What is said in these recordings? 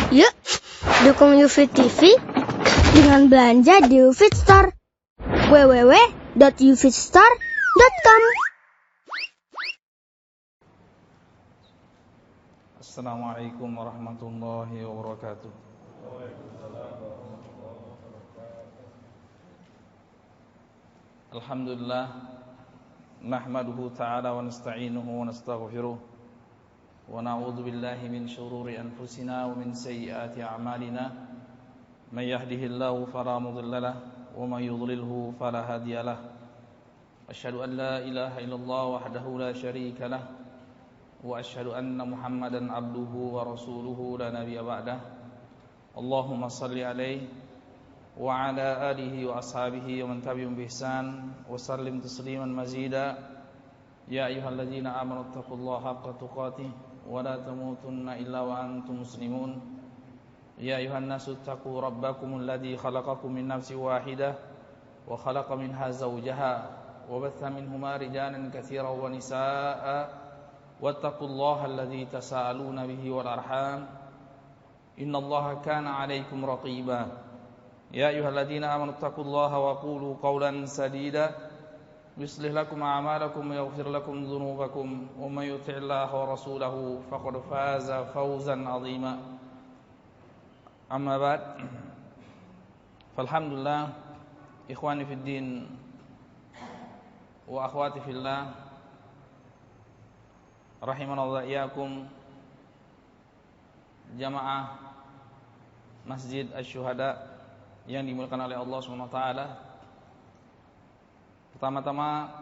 Yuk, dukung UFIT TV dengan belanja di UFIT Store. www.ufitstore.com. Assalamualaikum warahmatullahi wabarakatuh. Alhamdulillah, nahmaduhu ta'ala wa nasta'inuhu wa nastaghfiruh wa na'udzu billahi min shururi anfusina wa min sayyiati a'malina. May yahdihillahu fala mudilla lahu wa may yudlilhu fala hadiya lahu. Asyhadu an la ilaha illallah wahdahu la syarika lahu wa asyhadu anna Muhammadan abduhu wa rasuluhu la nabiyya ba'dah. Allahumma shalli alaihi wa ala alihi wa ashabihi wa man tabi'ahum bi ihsan wa sallim tasliman mazida. Ya ayyuhalladzina amanu taqullaha haqqa tuqatih wa la tamutunna illa wa antum muslimun. Ya ayyuhan nasu taqu rabbakumul ladzi khalaqakum min nafsin wahidah wa khalaqa minha zawjaha wa batha minhuma rijalan katsiran wa nisaa'a wattaqullaha alladzi tasaaluna bihi wal arham innallaha kana 'alaikum raqiba. Ya ayyuhalladzina amanu taqullaha wa qulu qawlan sadida yuslih lakum a'malakum wa yaghfir lakum dhunubakum wa may yuti'illaha wa rasulahu faqad faza fawzan 'azima. Amma ba'd. Falhamdulillah, ikhwani fid din wa akhwati fillah, rahimanallahu iyyakum, jamaah Masjid Asy-Syuhada yang dimuliakan oleh Allah Subhanahu wa taala. Pertama-tama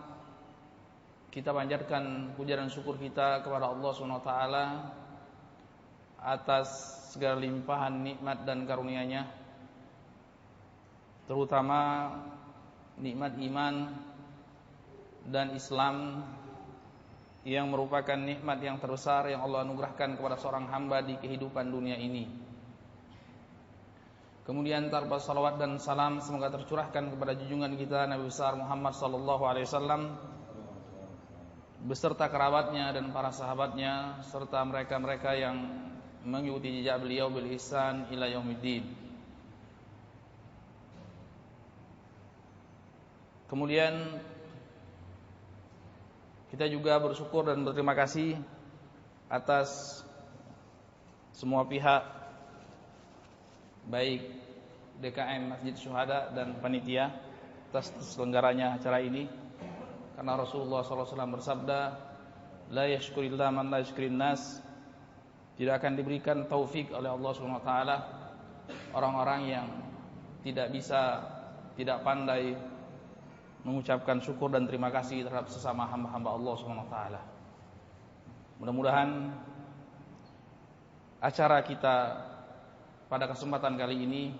kita panjatkan puja dan syukur kita kepada Allah Subhanahu wa taala atas segala limpahan nikmat dan karunia-Nya, terutama nikmat iman dan Islam yang merupakan nikmat yang terbesar yang Allah anugerahkan kepada seorang hamba di kehidupan dunia ini. Kemudian tanpa salawat dan salam semoga tercurahkan kepada junjungan kita Nabi besar Muhammad sallallahu alaihi wasallam beserta kerabatnya dan para sahabatnya serta mereka-mereka yang mengikuti jejak beliau bil ihsan ila yaumiddin. Kemudian kita juga bersyukur dan berterima kasih atas semua pihak, baik DKM Masjid Syuhada dan panitia atas terselenggaranya acara ini. Karena Rasulullah SAW bersabda, la yashkurillah man la yashkurin nas. Tidak akan diberikan taufik oleh Allah SWT orang-orang yang tidak bisa, tidak pandai mengucapkan syukur dan terima kasih terhadap sesama hamba-hamba Allah SWT. Mudah-mudahan acara kita pada kesempatan kali ini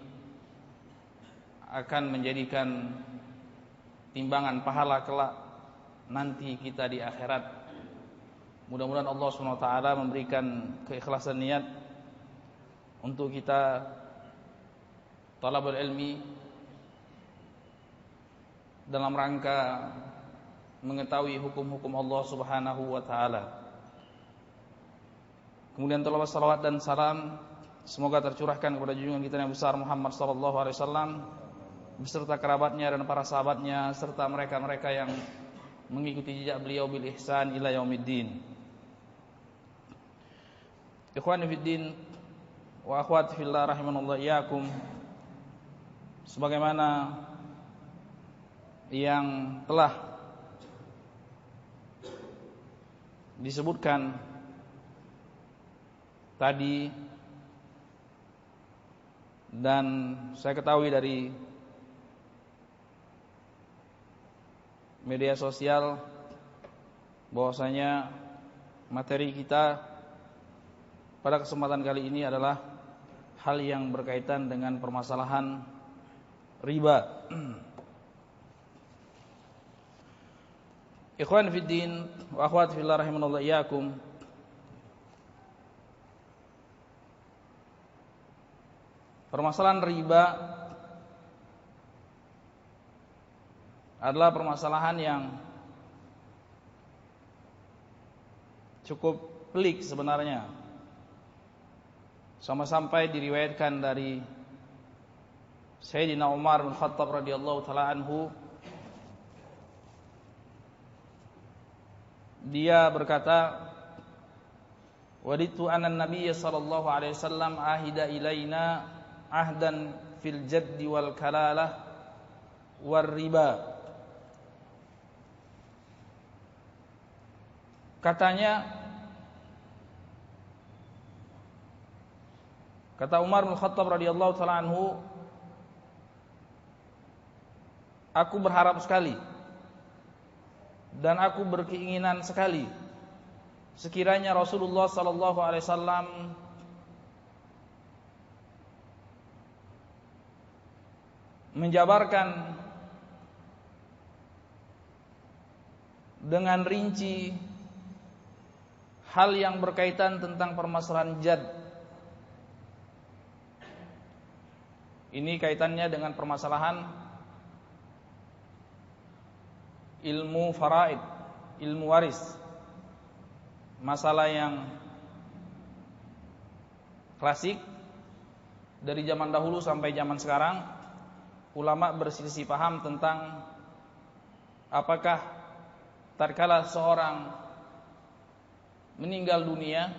akan menjadikan timbangan pahala kelak nanti kita di akhirat. Mudah-mudahan Allah SWT memberikan keikhlasan niat untuk kita talabul ilmi dalam rangka mengetahui hukum-hukum Allah Subhanahu wa taala. Kemudian talabah salawat dan salam semoga tercurahkan kepada junjungan kita yang besar Muhammad sallallahu alaihi wasallam beserta kerabatnya dan para sahabatnya serta mereka-mereka yang mengikuti jejak beliau bil ihsan ila yaumiddin. Ikhwani fid din wa akhwati fillah rahimanallahu iyyakum, sebagaimana yang telah disebutkan tadi dan saya ketahui dari media sosial bahwasanya materi kita pada kesempatan kali ini adalah hal yang berkaitan dengan permasalahan riba. Ikhwan fid din wa akhwat fillah rahimanallahu iyyakum, permasalahan riba adalah permasalahan yang cukup pelik sebenarnya. sampai diriwayatkan dari Sayyidina Umar bin Khattab radhiyallahu taala anhu, dia berkata, waditu anna nabiyya sallallahu alaihi wasallam ahida ilaina ahdan fil jaddi wal kalalah war riba. Katanya, kata Umar bin Khattab radhiyallahu taala anhu, aku berharap sekali dan aku berkeinginan sekali sekiranya Rasulullah sallallahu alaihi wasallam menjabarkan dengan rinci hal yang berkaitan tentang permasalahan jad. Ini kaitannya dengan permasalahan ilmu faraid, ilmu waris. Masalah yang klasik dari zaman dahulu sampai zaman sekarang, ulama berselisih paham tentang apakah tatkala seorang meninggal dunia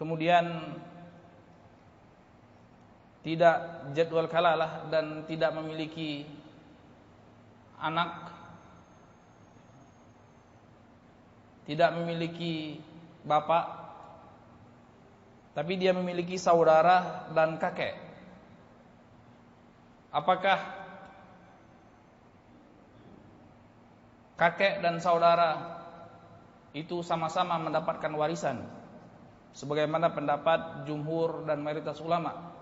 kemudian tidak jadwal kalalah dan tidak memiliki anak, tidak memiliki bapak, tapi dia memiliki saudara dan kakek. Apakah kakek dan saudara itu sama-sama mendapatkan warisan sebagaimana pendapat jumhur dan mayoritas ulama,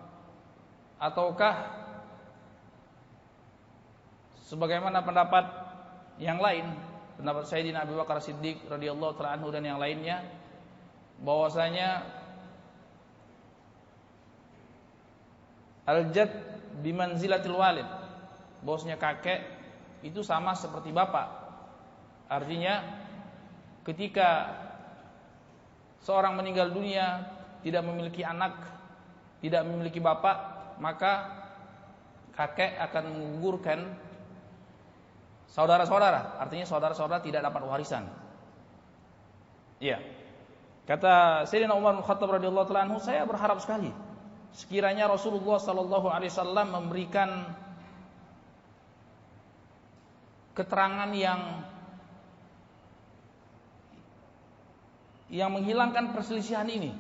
ataukah sebagaimana pendapat yang lain, pendapat Sayyidina Abu Bakar Siddiq radhiyallahu ta'ala anhu dan yang lainnya, bahwasanya al-jad bimanzilatil walid, bahwasanya kakek itu sama seperti bapak. Artinya ketika seorang meninggal dunia tidak memiliki anak, tidak memiliki bapak, maka kakek akan menggugurkan saudara-saudara, artinya saudara-saudara tidak dapat warisan. Iya. Kata Sayyidina Umar bin Khattab radhiyallahu taala anhu, saya berharap sekali sekiranya Rasulullah sallallahu alaihi wasallam memberikan keterangan yang menghilangkan perselisihan ini.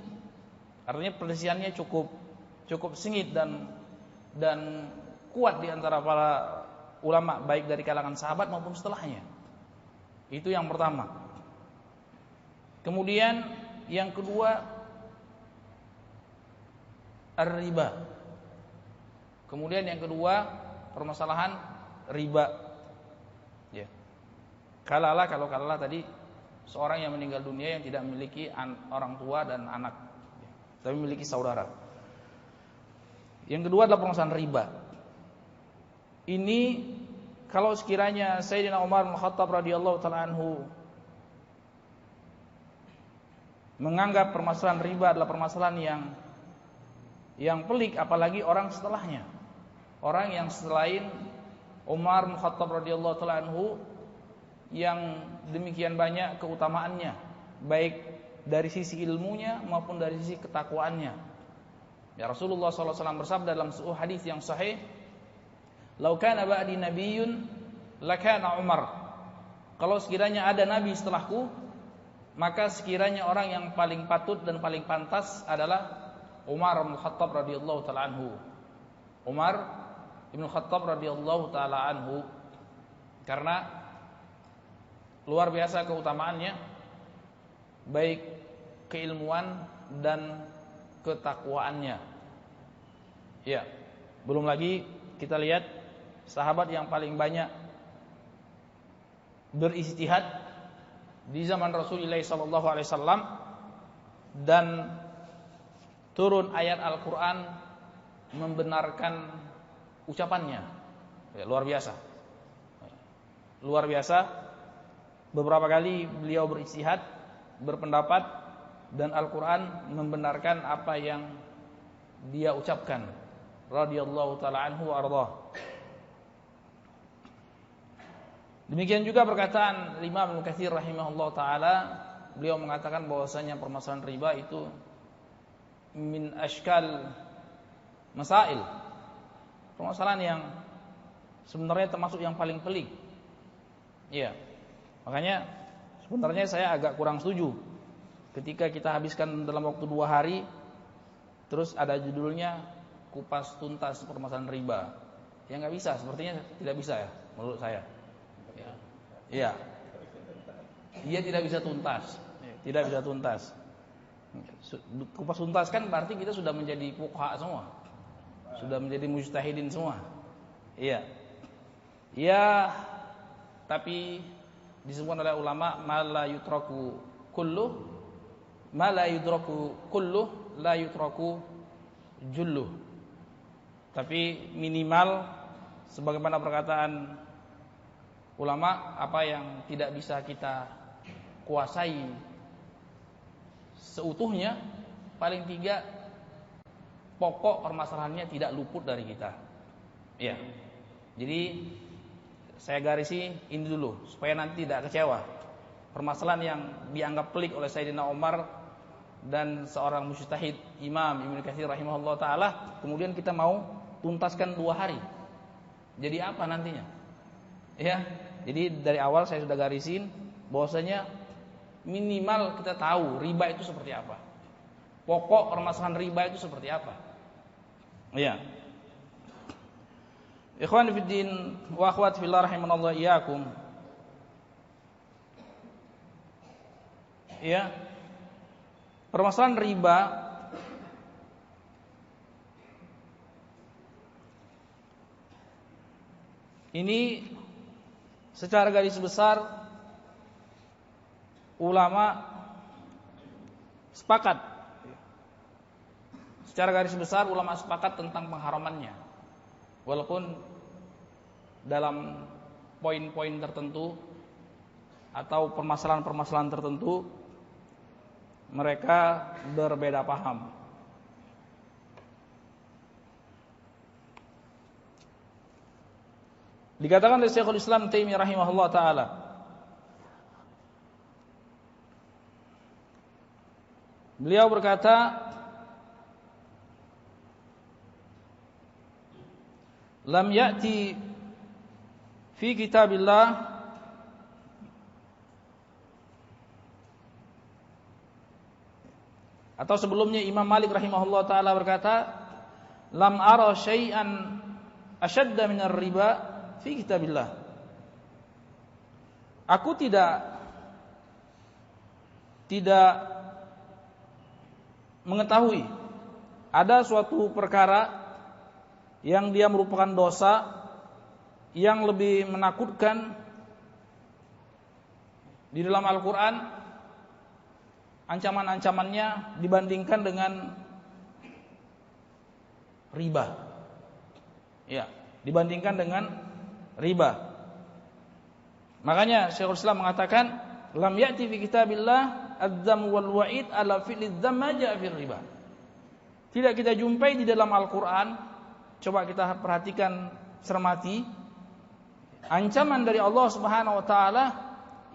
Artinya perselisihannya cukup sengit dan kuat di antara para ulama, baik dari kalangan sahabat maupun setelahnya. Itu yang pertama. Kemudian yang kedua, ar-riba. Kemudian yang kedua, permasalahan riba. Ya. Kalau kalalah tadi seorang yang meninggal dunia yang tidak memiliki orang tua dan anak, tapi memiliki saudara. Yang kedua adalah permasalahan riba. Ini kalau sekiranya Sayyidina Umar bin Khattab radhiyallahu taala anhu menganggap permasalahan riba adalah permasalahan yang pelik, apalagi orang setelahnya. Orang yang selain Umar bin Khattab radhiyallahu taala anhu yang demikian banyak keutamaannya, baik dari sisi ilmunya maupun dari sisi ketakwaannya. Ya, Rasulullah sallallahu alaihi wasallam bersabda dalam sebuah hadis yang sahih, "Lau kana ba'di nabiyyun lakana Umar." Kalau sekiranya ada nabi setelahku, maka sekiranya orang yang paling patut dan paling pantas adalah Umar bin Khattab radhiyallahu taala anhu. Umar bin Khattab radhiyallahu taala anhu, karena luar biasa keutamaannya, baik keilmuan dan ketakwaannya. Ya, belum lagi kita lihat sahabat yang paling banyak berijtihad di zaman Rasulullah sallallahu alaihi wasallam dan turun ayat Al-Qur'an membenarkan ucapannya. Ya, luar biasa. Luar biasa. Beberapa kali beliau berijtihad, berpendapat dan Al-Quran membenarkan apa yang dia ucapkan. Radhiyallahu ta'ala anhu wa ardhah. Demikian juga perkataan Imam Ibnu Katsir rahimahullah ta'ala. Beliau mengatakan bahwasanya permasalahan riba itu min ashkal masail, permasalahan yang sebenarnya termasuk yang paling pelik. Iya. Makanya sebenarnya saya agak kurang setuju ketika kita habiskan dalam waktu 2 hari terus ada judulnya kupas tuntas permasalahan riba. Ya nggak bisa, sepertinya tidak bisa ya menurut saya. Ya. Iya. Dia tidak bisa tuntas. Tidak bisa tuntas. Kupas tuntas kan berarti kita sudah menjadi fuqaha semua. Sudah menjadi mujtahidin semua. Iya. Ya, tapi disebutkan oleh ulama ma la yutraku kullu ma la yudraku kullu la yutraku jullu. Tapi minimal sebagaimana perkataan ulama, apa yang tidak bisa kita kuasai seutuhnya, paling tiga pokok permasalahannya tidak luput dari kita. Iya. Jadi saya garisi ini dulu supaya nanti tidak kecewa. Permasalahan yang dianggap pelik oleh Sayyidina Umar dan seorang mujtahid Imam Ibnu Katsir rahimahullah taala, kemudian kita mau tuntaskan 2 hari. Jadi apa nantinya? Ya. Jadi dari awal saya sudah garisin bahwasanya minimal kita tahu riba itu seperti apa. Pokok permasalahan riba itu seperti apa. Iya. Ikhwan fiddin wa akhwat fillah rahimanallah iyyakum. Ya. Permasalahan riba ini secara garis besar ulama sepakat. Secara garis besar ulama sepakat tentang pengharamannya. Walaupun dalam poin-poin tertentu atau permasalahan-permasalahan tertentu mereka berbeda paham. Dikatakan oleh Syekhul Islam Taimiyah rahimahullah taala, beliau berkata, lam ya'ti fi kitabillah atau sebelumnya Imam Malik rahimahullah taala berkata, lam ara syai'an ashadda minar riba fi kitabillah. Aku tidak mengetahui ada suatu perkara yang dia merupakan dosa yang lebih menakutkan di dalam Al-Quran, ancaman-ancamannya dibandingkan dengan riba. Ya, dibandingkan dengan riba. Makanya Syekhul Islam mengatakan, lam ya'ti fi kitabillah adz-dzam wal wa'id ala fi'li dzam ma ja'a fi riba. Tidak kita jumpai di dalam Al-Quran. Coba kita perhatikan cermati ancaman dari Allah Subhanahu wa taala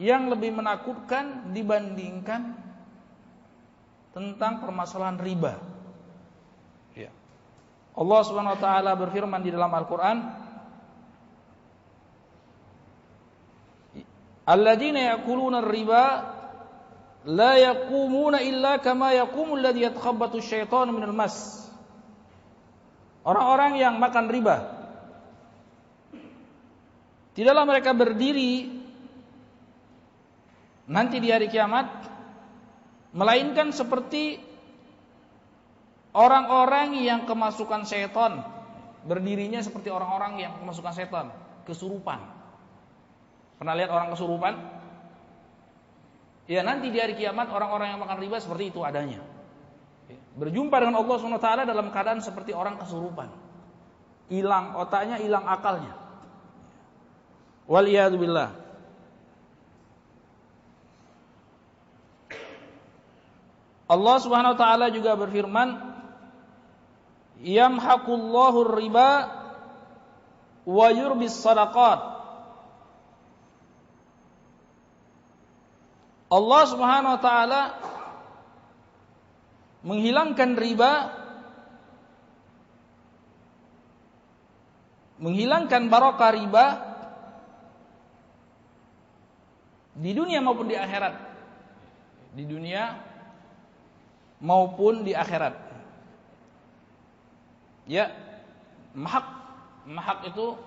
yang lebih menakutkan dibandingkan tentang permasalahan riba. Ya. Allah Subhanahu wa taala berfirman di dalam Al-Qur'an, alladzina ya'kuluna ar-riba la yaqumuna illa kama yaqumul ladzi yatakhabbathu asy-syaitanu minal mas. Orang-orang yang makan riba, tidaklah mereka berdiri nanti di hari kiamat melainkan seperti orang-orang yang kemasukan setan. Berdirinya seperti orang-orang yang kemasukan setan, kesurupan. Pernah lihat orang kesurupan? Ya, nanti di hari kiamat orang-orang yang makan riba seperti itu adanya. Berjumpa dengan Allah SWT dalam keadaan seperti orang kesurupan, hilang otaknya, hilang akalnya. Waliyadzubillah. Allah Subhanahu wa taala juga berfirman, yamhaqullahu riba wa yurbis shadaqat. Allah Subhanahu wa taala menghilangkan riba, menghilangkan barokah riba di dunia maupun di akhirat. Di dunia maupun di akhirat. Ya, mahak itu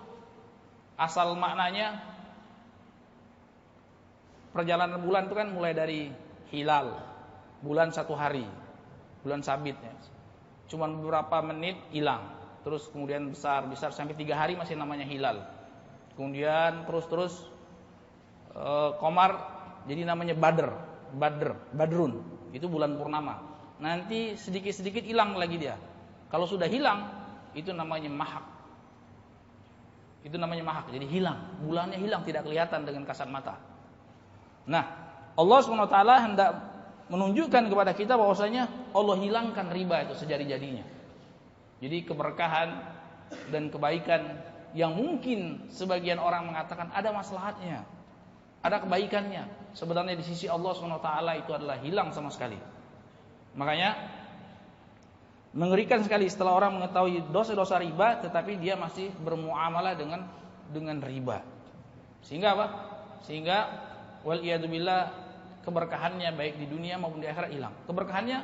asal maknanya perjalanan bulan itu kan mulai dari hilal, bulan 1 hari, bulan sabitnya. Cuma beberapa menit hilang, terus kemudian besar sampai 3 hari masih namanya hilal. Kemudian terus komar jadi namanya badrun, itu bulan purnama. Nanti sedikit-sedikit hilang lagi dia. Kalau sudah hilang, itu namanya mahak. Itu namanya mahak. Jadi hilang, bulannya hilang, tidak kelihatan dengan kasat mata. Nah, Allah SWT hendak menunjukkan kepada kita bahwasanya Allah hilangkan riba itu sejadi-jadinya. Jadi keberkahan dan kebaikan yang mungkin sebagian orang mengatakan ada maslahatnya, ada kebaikannya, sebenarnya di sisi Allah SWT itu adalah hilang sama sekali. Makanya mengerikan sekali setelah orang mengetahui dosa-dosa riba, tetapi dia masih bermuamalah dengan riba. Sehingga apa? Sehingga wal iyadu billah, keberkahannya baik di dunia maupun di akhirat hilang. Keberkahannya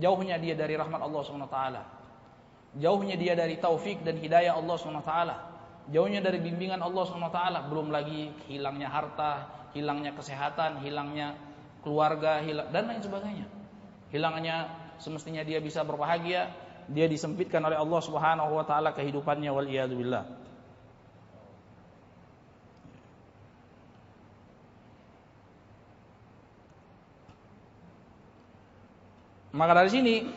jauhnya dia dari rahmat Allah SWT, jauhnya dia dari taufik dan hidayah Allah SWT, jauhnya dari bimbingan Allah SWT. Belum lagi hilangnya harta, hilangnya kesehatan, hilangnya keluarga, dan lain sebagainya. Hilangnya semestinya dia bisa berbahagia, dia disempitkan oleh Allah Subhanahu wa taala kehidupannya, wal iyadu billah. Maka dari sini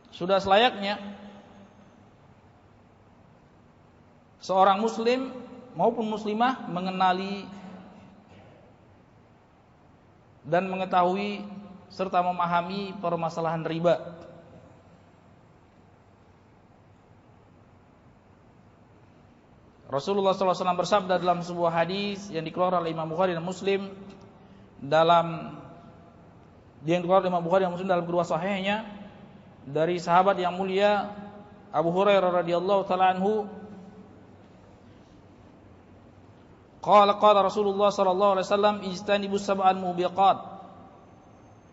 sudah selayaknya seorang muslim maupun muslimah mengenali dan mengetahui serta memahami permasalahan riba. Rasulullah SAW bersabda dalam sebuah hadis yang dikeluarkan oleh Imam Bukhari dan Muslim dalam kedua sahihnya dari sahabat yang mulia Abu Hurairah radhiyallahu taala anhu, qala Rasulullah sallallahu alaihi wasallam ijtanibus sab'al mubiqat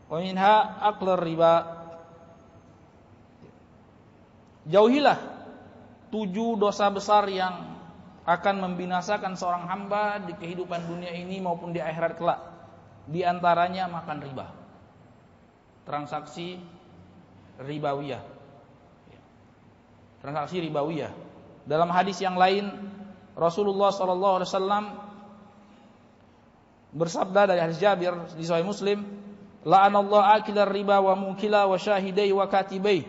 wa minha aqlar riba. Jauhilah 7 dosa besar yang akan membinasakan seorang hamba di kehidupan dunia ini maupun di akhirat kelak. Di antaranya makan riba, transaksi ribawiyah. Transaksi ribawiyah. Dalam hadis yang lain Rasulullah sallallahu alaihi wasallam bersabda dari hadis Jabir di Sahih Muslim, la'anallahu akilar riba wa mukila wa syahidai wa katibai.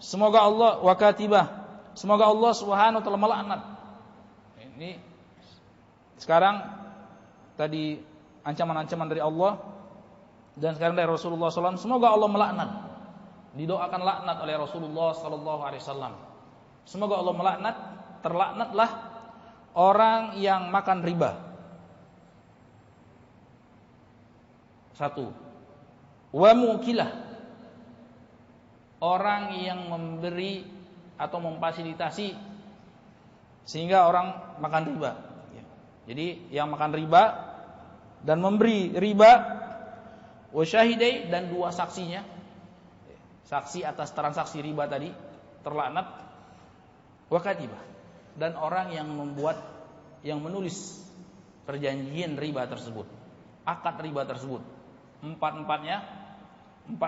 Semoga Allah wa katibah, semoga Allah Subhanahu wa taala melaknat. Ini sekarang tadi ancaman-ancaman dari Allah, dan sekarang dari Rasulullah SAW, semoga Allah melaknat. Didoakan laknat oleh Rasulullah SAW. Semoga Allah melaknat, terlaknatlah orang yang makan riba. 1. Wa mukilah, orang yang memberi atau memfasilitasi sehingga orang makan riba. Jadi yang makan riba dan memberi riba, wa syahidai, dan 2 saksinya, saksi atas transaksi riba tadi terlaknat, wa katibah, dan orang yang menulis perjanjian riba tersebut, akad riba tersebut. 4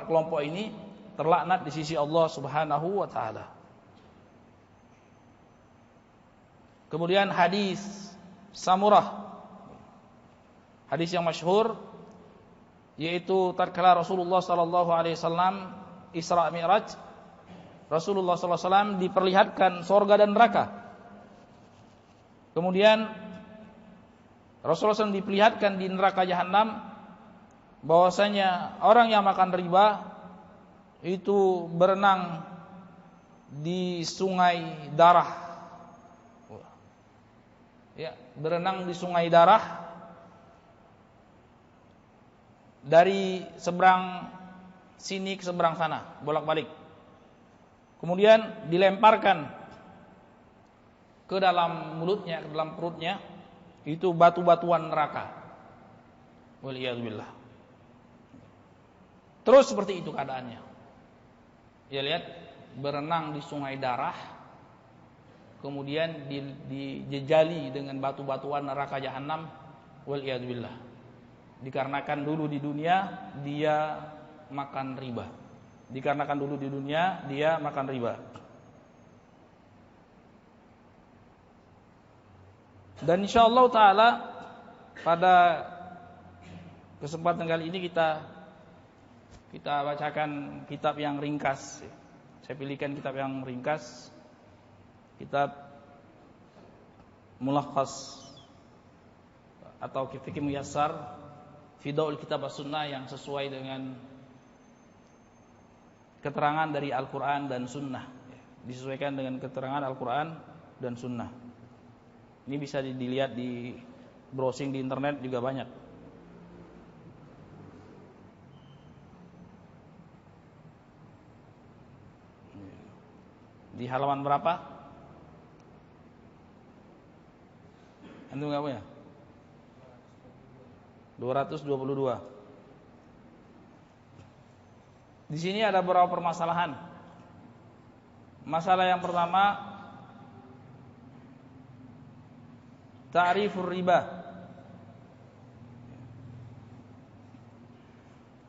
kelompok ini terlaknat di sisi Allah Subhanahu wa taala. Kemudian hadis Samurah, hadis yang masyhur, yaitu tatkala Rasulullah sallallahu alaihi wasallam Isra Mi'raj, Rasulullah sallallahu alaihi wasallam diperlihatkan surga dan neraka. Kemudian Rasulullah SAW diperlihatkan di neraka Jahannam, bahwasanya orang yang makan riba itu berenang di sungai darah. Ya, berenang di sungai darah dari seberang sini ke seberang sana, bolak-balik. Kemudian dilemparkan ke dalam mulutnya, ke dalam perutnya itu batu-batuan neraka. Waliyadzubillah. Terus seperti itu keadaannya. Ya lihat, berenang di sungai darah, kemudian dijejali dengan batu-batuan neraka jahanam. Waliyadzubillah. Dikarenakan dulu di dunia dia makan riba. Dikarenakan dulu di dunia dia makan riba. Dan insyaallah taala pada kesempatan kali ini kita bacakan kitab yang ringkas. Saya pilihkan kitab yang ringkas. Kitab Mulakhas atau Fiqh Muyassar fi Daul Kitab As-Sunnah yang sesuai dengan keterangan dari Al-Quran dan Sunnah. Disesuaikan dengan keterangan Al-Quran dan Sunnah. Ini bisa dilihat di browsing di internet juga banyak. Di halaman berapa? Antum enggak punya? 222. Di sini ada beberapa permasalahan. Masalah yang pertama, ta'rifur riba.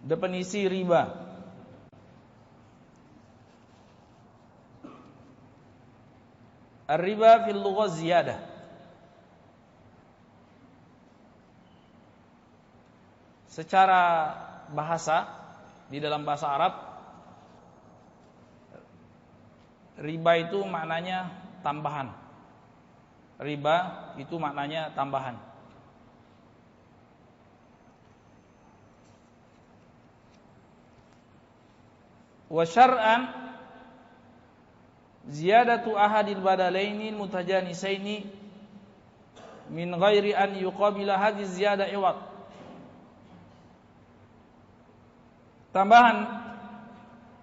Definisi riba. Ar-riba fil lughah ziyadah. Secara bahasa, di dalam bahasa Arab, riba itu maknanya tambahan. Riba itu maknanya tambahan. Wa syar'an ziyadatu ahadil badalaini mutajanisaini min ghairi an yuqabila hadhihi ziyadah iwad. Tambahan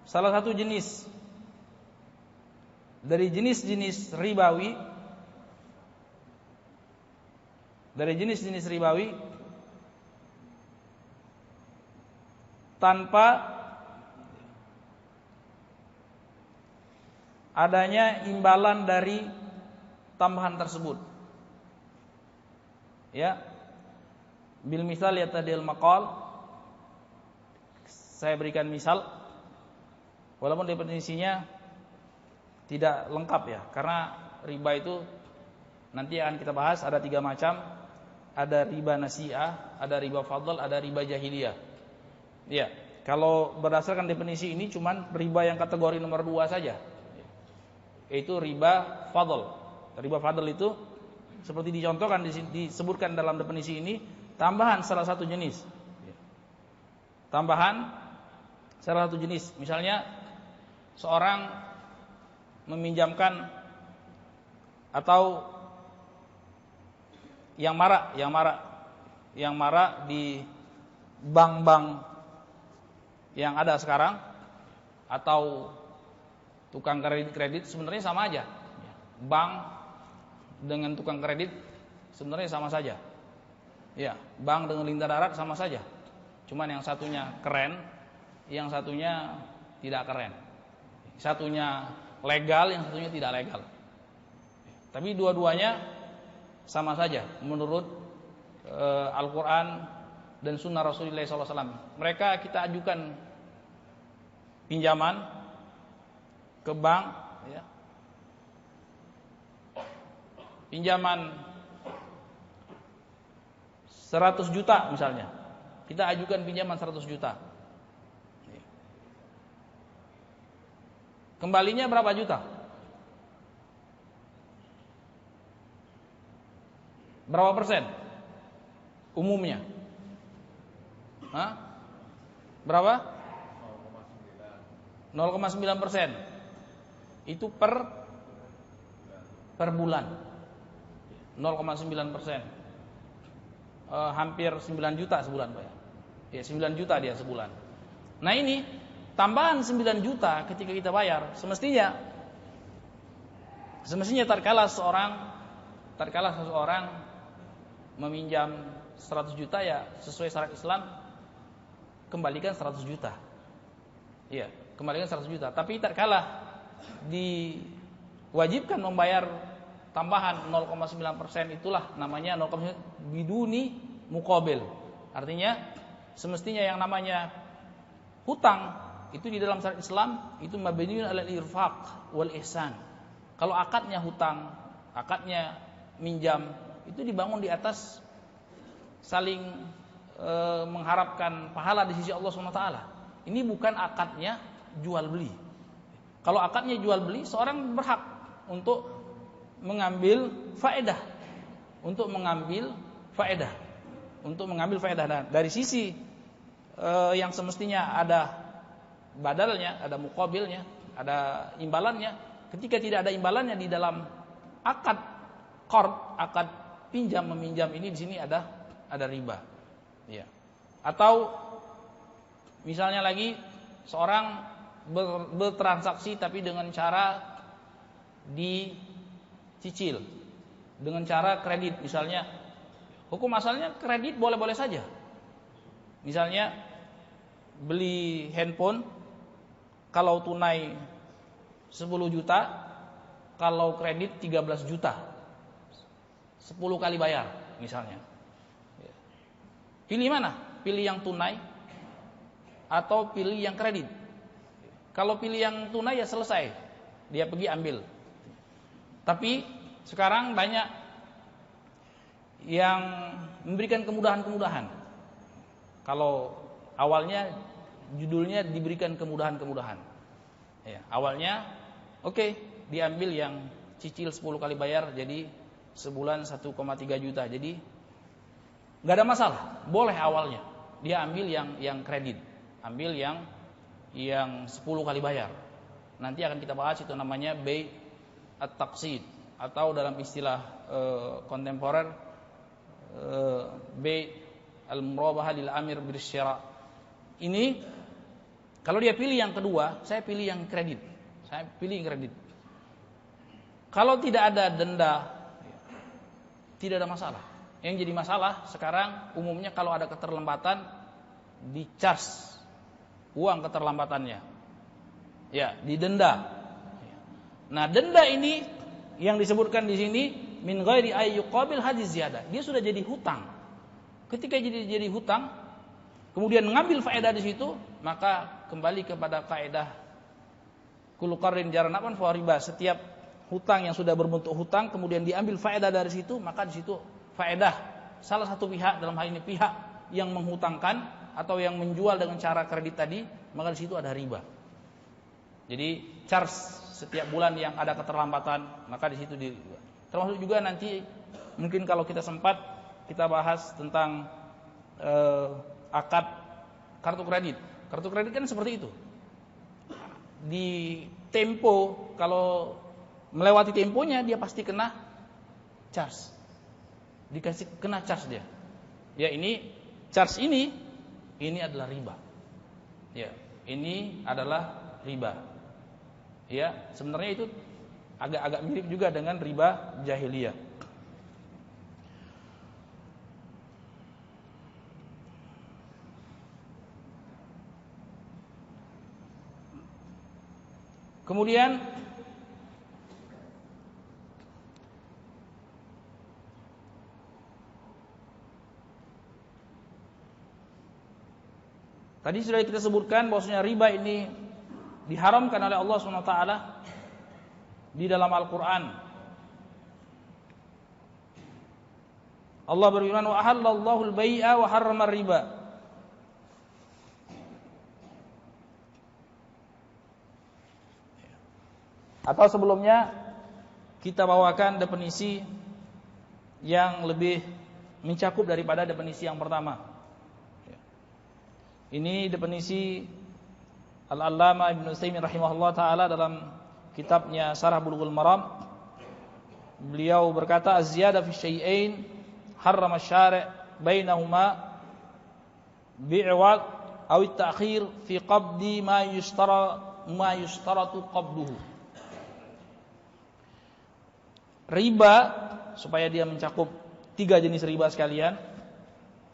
salah satu jenis dari jenis-jenis ribawi, tanpa adanya imbalan dari tambahan tersebut. Ya. Bil misal yatadil maqal. Saya berikan misal, walaupun definisinya tidak lengkap ya, karena riba itu nanti akan kita bahas ada 3 macam, ada riba nasi'ah, ada riba fadl, ada riba jahiliyah. Ya, kalau berdasarkan definisi ini cuman riba yang kategori nomor 2 saja, yaitu riba fadl. Riba fadl itu seperti dicontohkan disebutkan dalam definisi ini, tambahan salah satu jenis. Tambahan salah satu jenis, misalnya seorang meminjamkan atau yang marak di bank-bank yang ada sekarang atau tukang kredit sebenarnya sama aja. Bank dengan tukang kredit sebenarnya sama saja. Ya, bank dengan lintah darat sama saja. Cuman yang satunya keren, yang satunya tidak keren. Satunya legal, yang satunya tidak legal. Tapi dua-duanya sama saja menurut Al-Quran dan Sunnah Rasulullah SAW. Mereka kita ajukan pinjaman ke bank, ya. Pinjaman 100 juta misalnya. Kita ajukan pinjaman 100 juta. Kembalinya berapa juta? Berapa persen? Umumnya? Berapa? 0,9%. Itu per bulan. 0,9%. Hampir 9 juta sebulan, Pak. Ya, 9 juta dia sebulan. Nah, ini tambahan 9 juta ketika kita bayar, semestinya tatkala seseorang meminjam 100 juta, ya sesuai syarat Islam kembalikan 100 juta. Iya, kembalikan 100 juta. Tapi tatkala diwajibkan membayar tambahan 0,9%, itulah namanya 0,9% biduni muqabil. Artinya semestinya yang namanya hutang itu di dalam syariat Islam itu mabniun 'alal irfaq wal ihsan. Kalau akadnya hutang, akadnya minjam, itu dibangun di atas saling mengharapkan pahala di sisi Allah SWT. Ini bukan akadnya jual beli. Kalau akadnya jual beli, seorang berhak untuk mengambil faedah, Nah, dari sisi yang semestinya ada badalnya, ada muqabilnya, ada imbalannya. Ketika tidak ada imbalannya di dalam akad qard, akad pinjam meminjam ini, di sini ada riba. Ya. Atau misalnya lagi seorang bertransaksi tapi dengan cara dicicil, dengan cara kredit misalnya. Hukum asalnya kredit boleh-boleh saja. Misalnya beli handphone, kalau tunai 10 juta, kalau kredit 13 juta, 10 kali bayar misalnya. Pilih mana? Pilih yang tunai atau pilih yang kredit? Kalau pilih yang tunai ya selesai, dia pergi ambil. Tapi sekarang banyak yang memberikan kemudahan-kemudahan. Kalau awalnya judulnya diberikan kemudahan-kemudahan. Ya, awalnya oke, diambil yang cicil 10 kali bayar, jadi sebulan 1,3 juta. Jadi nggak ada masalah, boleh awalnya dia ambil yang kredit, ambil yang 10 kali bayar. Nanti akan kita bahas, itu namanya bay at-taqsid, atau dalam istilah kontemporer bay al-murabahah lil amir bisyara. Ini kalau dia pilih yang kedua, saya pilih yang kredit. Kalau tidak ada denda, tidak ada masalah. Yang jadi masalah sekarang umumnya kalau ada keterlambatan, di-charge uang keterlambatannya. Ya, didenda. Nah, denda ini yang disebutkan di sini min ghairi ay yuqabil hadhihi ziyadah. Dia sudah jadi hutang. Ketika jadi hutang, kemudian mengambil faedah di situ, maka kembali kepada kaidah kullu qarrin jara naf'an fa riba. Setiap hutang yang sudah berbentuk hutang kemudian diambil faedah dari situ, maka di situ faedah salah satu pihak, dalam hal ini pihak yang menghutangkan atau yang menjual dengan cara kredit tadi, maka di situ ada riba. Jadi charge setiap bulan yang ada keterlambatan, maka di situ riba. Termasuk juga nanti mungkin kalau kita sempat kita bahas tentang akad kartu kredit. Kartu kredit kan seperti itu. Di tempo, kalau melewati temponya dia pasti kena charge. Kena charge dia. Ya, ini charge ini adalah riba. Ya, ini adalah riba. Ya, sebenarnya itu agak mirip juga dengan riba jahiliyah. Kemudian tadi sudah kita sebutkan bahwasanya riba ini diharamkan oleh Allah SWT di dalam Al-Qur'an. Allah berfirman, wa ahallallahu al-bai'a wa harrama riba. Atau sebelumnya kita bawakan definisi yang lebih mencakup daripada definisi yang pertama. Ini definisi Al-Allamah Ibnu Utsaimin rahimahullah taala dalam kitabnya Syarah Bulughul Maram. Beliau berkata, az-ziyadah fi syai'ain harrama asy-syari' bainahuma bi'iwad aw at-ta'khir fi qabdi ma yustaratu qabduhu. Riba, supaya dia mencakup 3 jenis riba sekalian,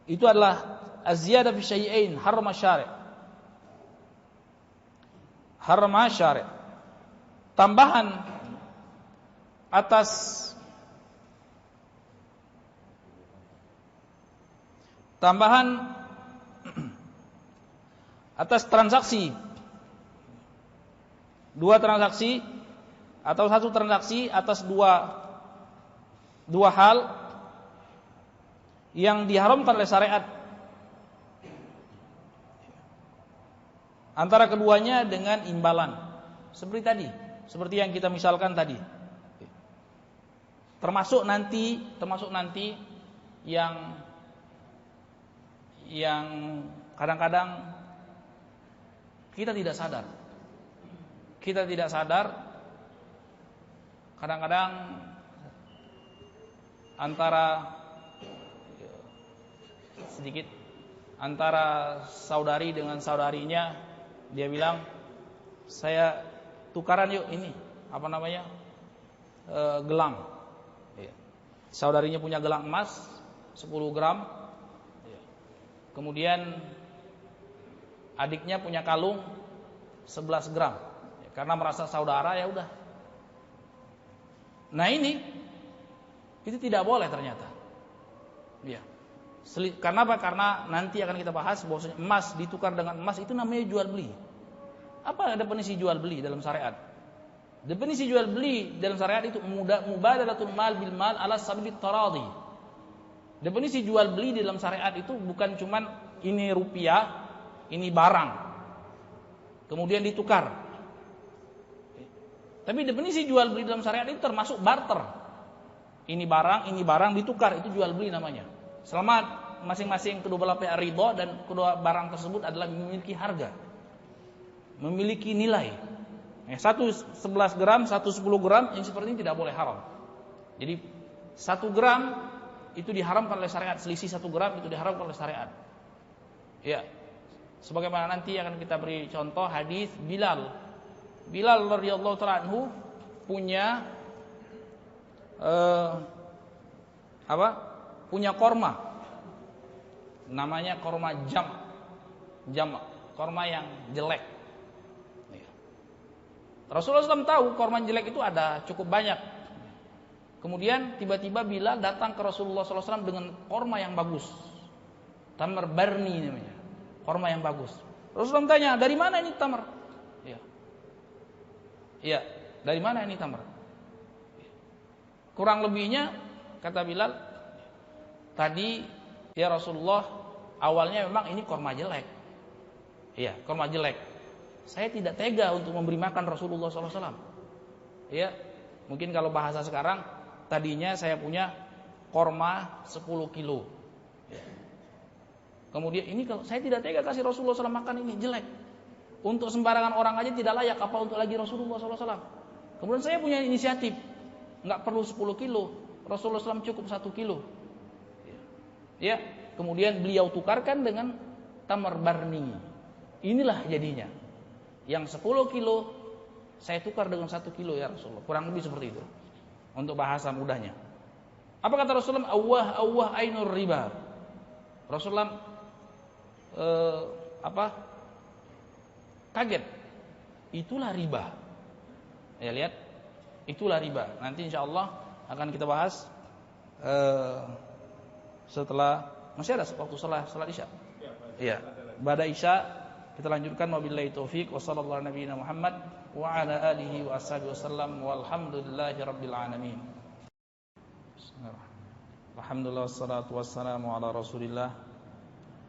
itu adalah az-ziyadah fi syai'ain harrama asy-syari'. Harrama asy-syari'. Tambahan atas transaksi, 2 transaksi atau 1 transaksi atas dua hal yang diharamkan oleh syariat, antara keduanya dengan imbalan seperti yang kita misalkan tadi. Termasuk nanti yang kadang-kadang kita tidak sadar kadang-kadang antara saudari dengan saudarinya, dia bilang, saya tukaran yuk ini gelang. Saudarinya punya gelang emas 10 gram, kemudian adiknya punya kalung 11 gram. Karena merasa saudara, ya udah. Nah itu tidak boleh ternyata. Ya. Karena apa? Karena nanti akan kita bahas bahwasanya emas ditukar dengan emas itu namanya jual beli. Apa definisi jual beli dalam syariat? Definisi jual beli dalam syariat itu mubadalatul mal bil mal ala sabil taradi. Definisi jual beli di dalam syariat itu bukan cuman ini rupiah, ini barang, kemudian ditukar. Tapi definisi jual beli dalam syariat itu termasuk barter. Ini barang ditukar, itu jual beli namanya. Selama masing-masing kedua belah pihak ridho dan kedua barang tersebut adalah memiliki harga, memiliki nilai. Satu 11 gram, satu 10 gram, yang seperti ini tidak boleh haram. Jadi 1 gram itu diharamkan oleh syariat, selisih 1 gram itu diharamkan oleh syariat. Ya, sebagaimana nanti akan kita beri contoh hadis Bilal radhiyallahu ta'ala anhu punya punya korma, namanya korma jam, korma yang jelek. Rasulullah SAW tahu korma jelek itu ada cukup banyak. Kemudian tiba-tiba Bilal datang ke Rasulullah SAW dengan korma yang bagus, tamar barni namanya, korma yang bagus. Rasulullah tanya, dari mana ini tamar? Iya, dari mana ini tamar? Kurang lebihnya, kata Bilal, tadi ya Rasulullah, awalnya memang ini korma jelek. Iya, korma jelek. Saya tidak tega untuk memberi makan Rasulullah SAW. Ya, mungkin kalau bahasa sekarang, tadinya saya punya korma 10 kilo. Ya. Kemudian ini kalau saya tidak tega kasih Rasulullah SAW makan, ini jelek. Untuk sembarangan orang aja tidak layak, apa untuk lagi Rasulullah SAW. Kemudian saya punya inisiatif, nggak perlu 10 kilo, Rasulullah SAW cukup 1 kilo. Ya, kemudian beliau tukarkan dengan tamar barni. Inilah jadinya. Yang 10 kilo saya tukar dengan 1 kilo ya Rasulullah. Kurang lebih seperti itu. Untuk bahasa mudahnya. Apa kata Rasulullah? Awwah ainur riba. Rasulullah kaget. Itulah riba. Ya lihat. Itulah riba. Nanti insyaallah akan kita bahas setelah, masih ada waktu salat Isya. Iya. Ba'da Isya kita lanjutkan. Wabillahi taufik wa sallallahu nabiyina Muhammad wa ala alihi wa ashabihi wasallam walhamdulillahi rabbil alamin. Alhamdulillah wassalatu wassalamu ala Rasulillah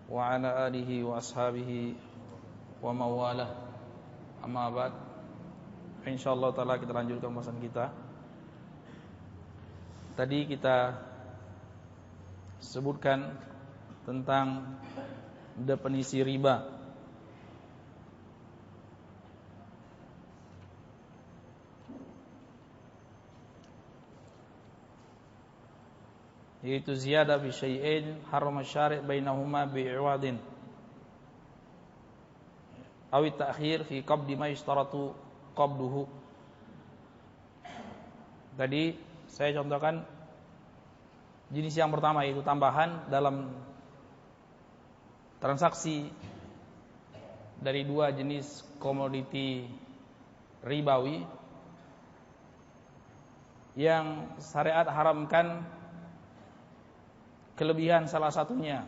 wa ala alihi wa ashabihi wa mawalah. Amma ba'd. Insyaallah taala kita lanjutkan pembahasan kita. Tadi kita sebutkan tentang definisi riba. yaitu ziyadah fi syai'in harama syari' bainahuma bi'iwadin aw ta'khir fi qabdi ma yashtaratu qabduhu. Tadi saya contohkan jenis yang pertama, yaitu tambahan dalam transaksi dari dua jenis komoditi ribawi yang syariat haramkan kelebihan salah satunya.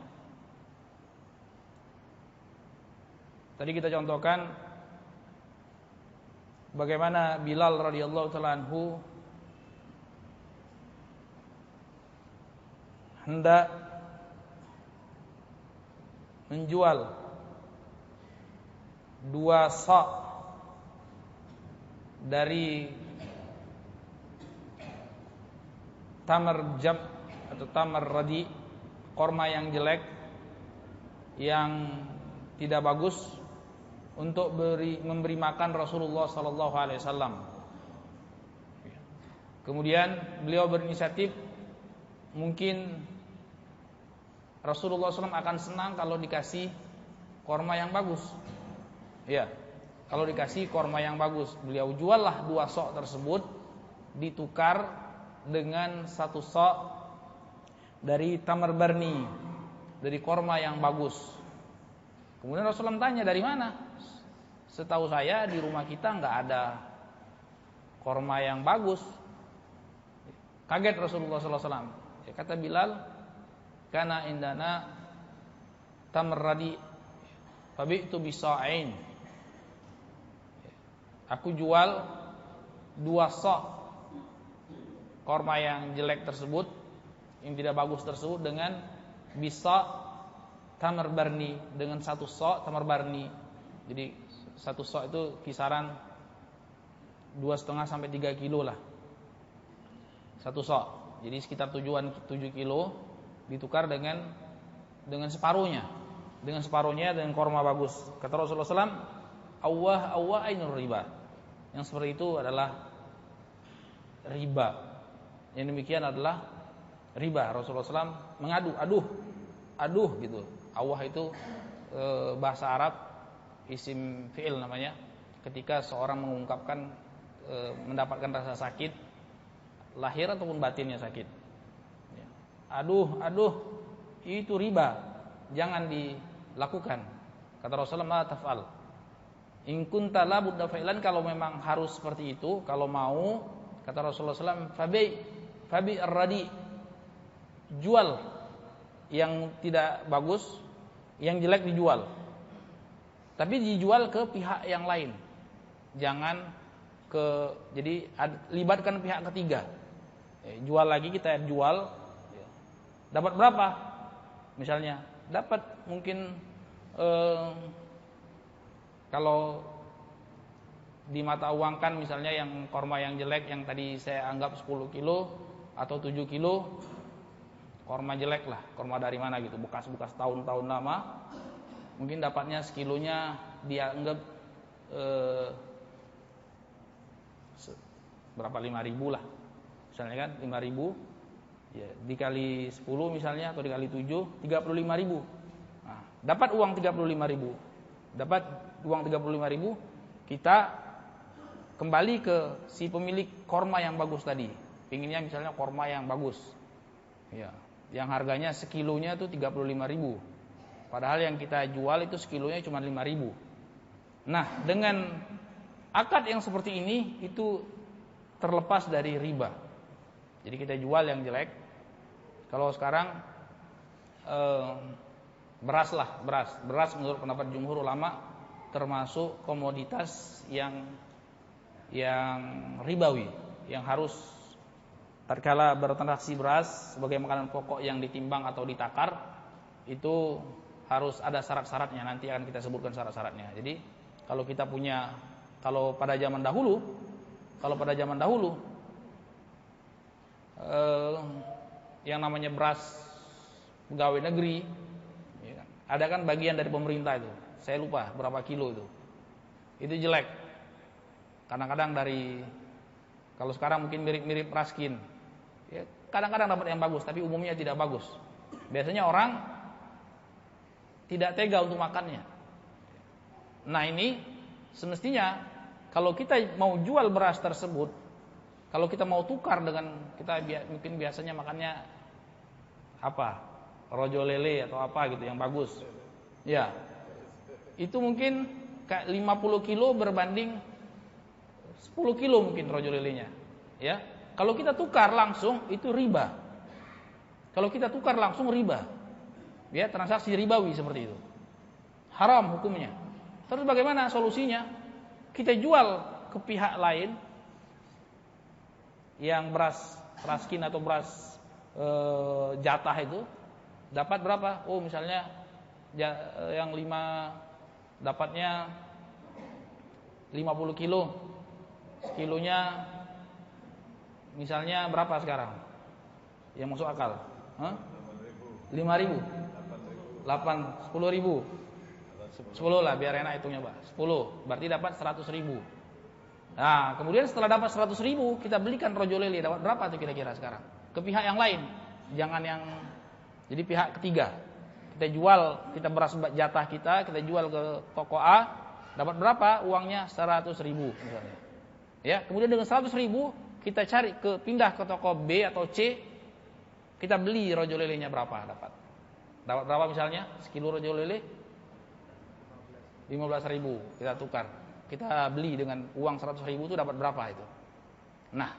Tadi kita contohkan bagaimana Bilal radhiyallahu ta'ala anhu hendak menjual 2 sa' dari tamar jab atau tamar radi, korma yang jelek, yang tidak bagus, untuk memberi makan Rasulullah sallallahu alaihi wasallam. Kemudian beliau berinisiatif, mungkin Rasulullah SAW akan senang kalau dikasih korma yang bagus. Ya, kalau dikasih korma yang bagus, beliau juallah 2 sok tersebut, ditukar dengan 1 sok dari tamar barni, dari korma yang bagus. Kemudian Rasulullah tanya, dari mana? Setahu saya di rumah kita nggak ada korma yang bagus. Kaget Rasulullah SAW. Ya, kata Bilal, kana indana tamr radi fabi'tu bisa'ain. Aku jual 2 sok korma yang jelek tersebut, yang tidak bagus tersebut, dengan bisa tamar barni, dengan 1 sok tamar barni. Jadi 1 sok itu kisaran 2,5 sampai 3 kilo lah. 1 sok. Jadi sekitar 7 kilo ditukar dengan separuhnya. Dengan separuhnya dengan korma bagus. Kata Rasulullah SAW, awwah ainur riba. Yang seperti itu adalah riba. Yang demikian adalah riba. Rasulullah SAW mengadu, aduh gitu. Awwah itu bahasa Arab, isim fi'il namanya, ketika seorang mengungkapkan mendapatkan rasa sakit, lahir ataupun batinnya sakit. Aduh, itu riba, jangan dilakukan. Kata Rasulullah, taf'al. In kunta la budda fa'ilan, kalau memang harus seperti itu, kalau mau, kata Rasulullah SAW, fabi ar-radi, jual yang tidak bagus, yang jelek dijual. Tapi dijual ke pihak yang lain. Jangan jadi libatkan pihak ketiga. Jual lagi, kita jual. Dapat berapa? Misalnya, dapat mungkin kalau di mata uang kan misalnya yang korma yang jelek yang tadi saya anggap 10 kilo atau 7 kilo, korma jelek lah. Korma dari mana gitu, bekas-bekas tahun-tahun lama. Mungkin dapatnya sekilonya dia anggap berapa, 5.000 lah. Misalnya kan 5.000 ya, dikali 10 misalnya, atau dikali 7, 35.000. Nah, dapat uang 35.000. Dapat uang 35.000, kita kembali ke si pemilik korma yang bagus tadi. Pinginnya misalnya korma yang bagus. Ya, yang harganya sekilonya itu 35.000. Padahal yang kita jual itu sekilonya cuma 5.000. Nah, dengan akad yang seperti ini itu terlepas dari riba. Jadi kita jual yang jelek. Kalau sekarang beras menurut pendapat jumhur ulama termasuk komoditas yang ribawi, yang harus tatkala bertransaksi beras sebagai makanan pokok yang ditimbang atau ditakar, itu harus ada syarat-syaratnya. Nanti akan kita sebutkan syarat-syaratnya. Jadi kalau pada zaman dahulu yang namanya beras pegawai negeri, ya kan, ada kan bagian dari pemerintah itu, saya lupa berapa kilo itu jelek. Kadang-kadang kalau sekarang mungkin mirip-mirip raskin, ya, kadang-kadang dapat yang bagus, tapi umumnya tidak bagus. Biasanya orang tidak tega untuk makannya. Nah ini semestinya kalau kita mau jual beras tersebut, kalau kita mau tukar dengan kita mungkin biasanya makannya apa, rojo lele atau apa gitu yang bagus, ya itu mungkin kayak 50 kilo berbanding 10 kilo mungkin rojo lelenya, ya. Kalau kita tukar langsung itu riba. Kalau kita tukar langsung riba. Ya, transaksi ribawi seperti itu. Haram hukumnya. Terus bagaimana solusinya? Kita jual ke pihak lain yang beras raskin atau beras jatah itu dapat berapa? Oh, misalnya yang 5 dapatnya 50 kilo. Kilonya misalnya berapa sekarang? Yang masuk akal? 5.000, 10.000, 10 lah biar enak hitungnya, Pak. 10, berarti dapat 100.000. Nah, kemudian setelah dapat 100.000, kita belikan rojo lele, dapat berapa tuh kira-kira sekarang? Ke pihak yang lain, jangan yang jadi pihak ketiga. Kita jual, kita beras jatah kita jual ke toko A, dapat berapa? Uangnya 100.000 misalnya. Ya, kemudian dengan 100.000 kita pindah ke toko B atau C, kita beli rojo lelenya berapa dapat berapa misalnya sekilo rojo lele 15.000 kita tukar, kita beli dengan uang 100.000 itu dapat berapa itu? Nah,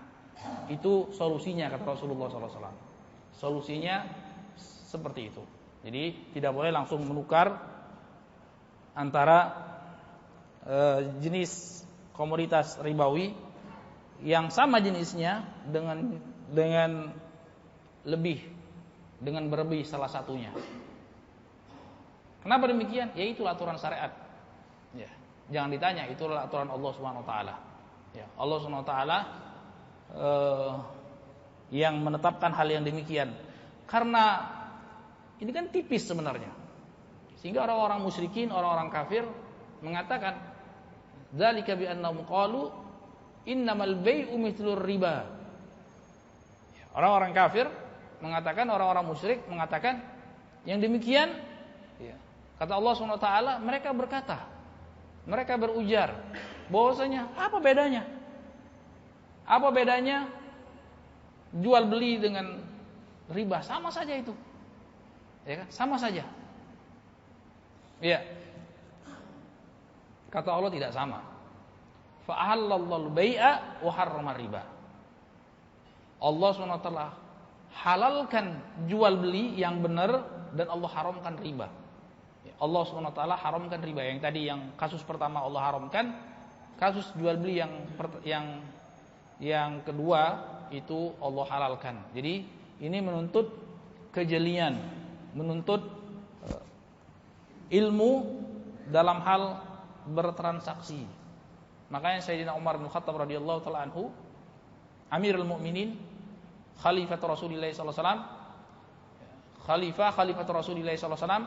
itu solusinya kata Rasulullah SAW. Solusinya seperti itu. Jadi tidak boleh langsung menukar antara jenis komoditas ribawi yang sama jenisnya dengan berlebih salah satunya. Kenapa demikian? Ya itulah aturan syariat. Ya, jangan ditanya, itulah aturan Allah Subhanahu wa taala. Ya, Allah Subhanahu wa taala yang menetapkan hal yang demikian. Karena ini kan tipis sebenarnya. Sehingga orang-orang musyrikin, orang-orang kafir mengatakan dzalika bi annahum qalu innamal bai'u mithlur riba. Orang-orang kafir mengatakan, orang-orang musyrik mengatakan yang demikian, ya. Kata Allah Subhanahu wa taala, mereka berkata, mereka berujar bahwasanya apa bedanya? Apa bedanya jual beli dengan riba? Sama saja itu. Ya kan? Sama saja. Ya. Kata Allah tidak sama. Fa ahallallahu al-bai'a wa harrama riba. Allah SWT halalkan jual beli yang benar dan Allah haramkan riba. Allah SWT haramkan riba. Yang tadi yang kasus pertama Allah haramkan, kasus jual beli yang kedua itu Allah halalkan. Jadi ini menuntut kejelian, menuntut ilmu dalam hal bertransaksi. Makanya Sayyidina Umar bin Khattab radhiyallahu taala anhu, Amirul Mukminin, Khalifatul Rasulullah sallallahu alaihi wasallam, Khalifatul Rasulullah sallallahu alaihi wasallam,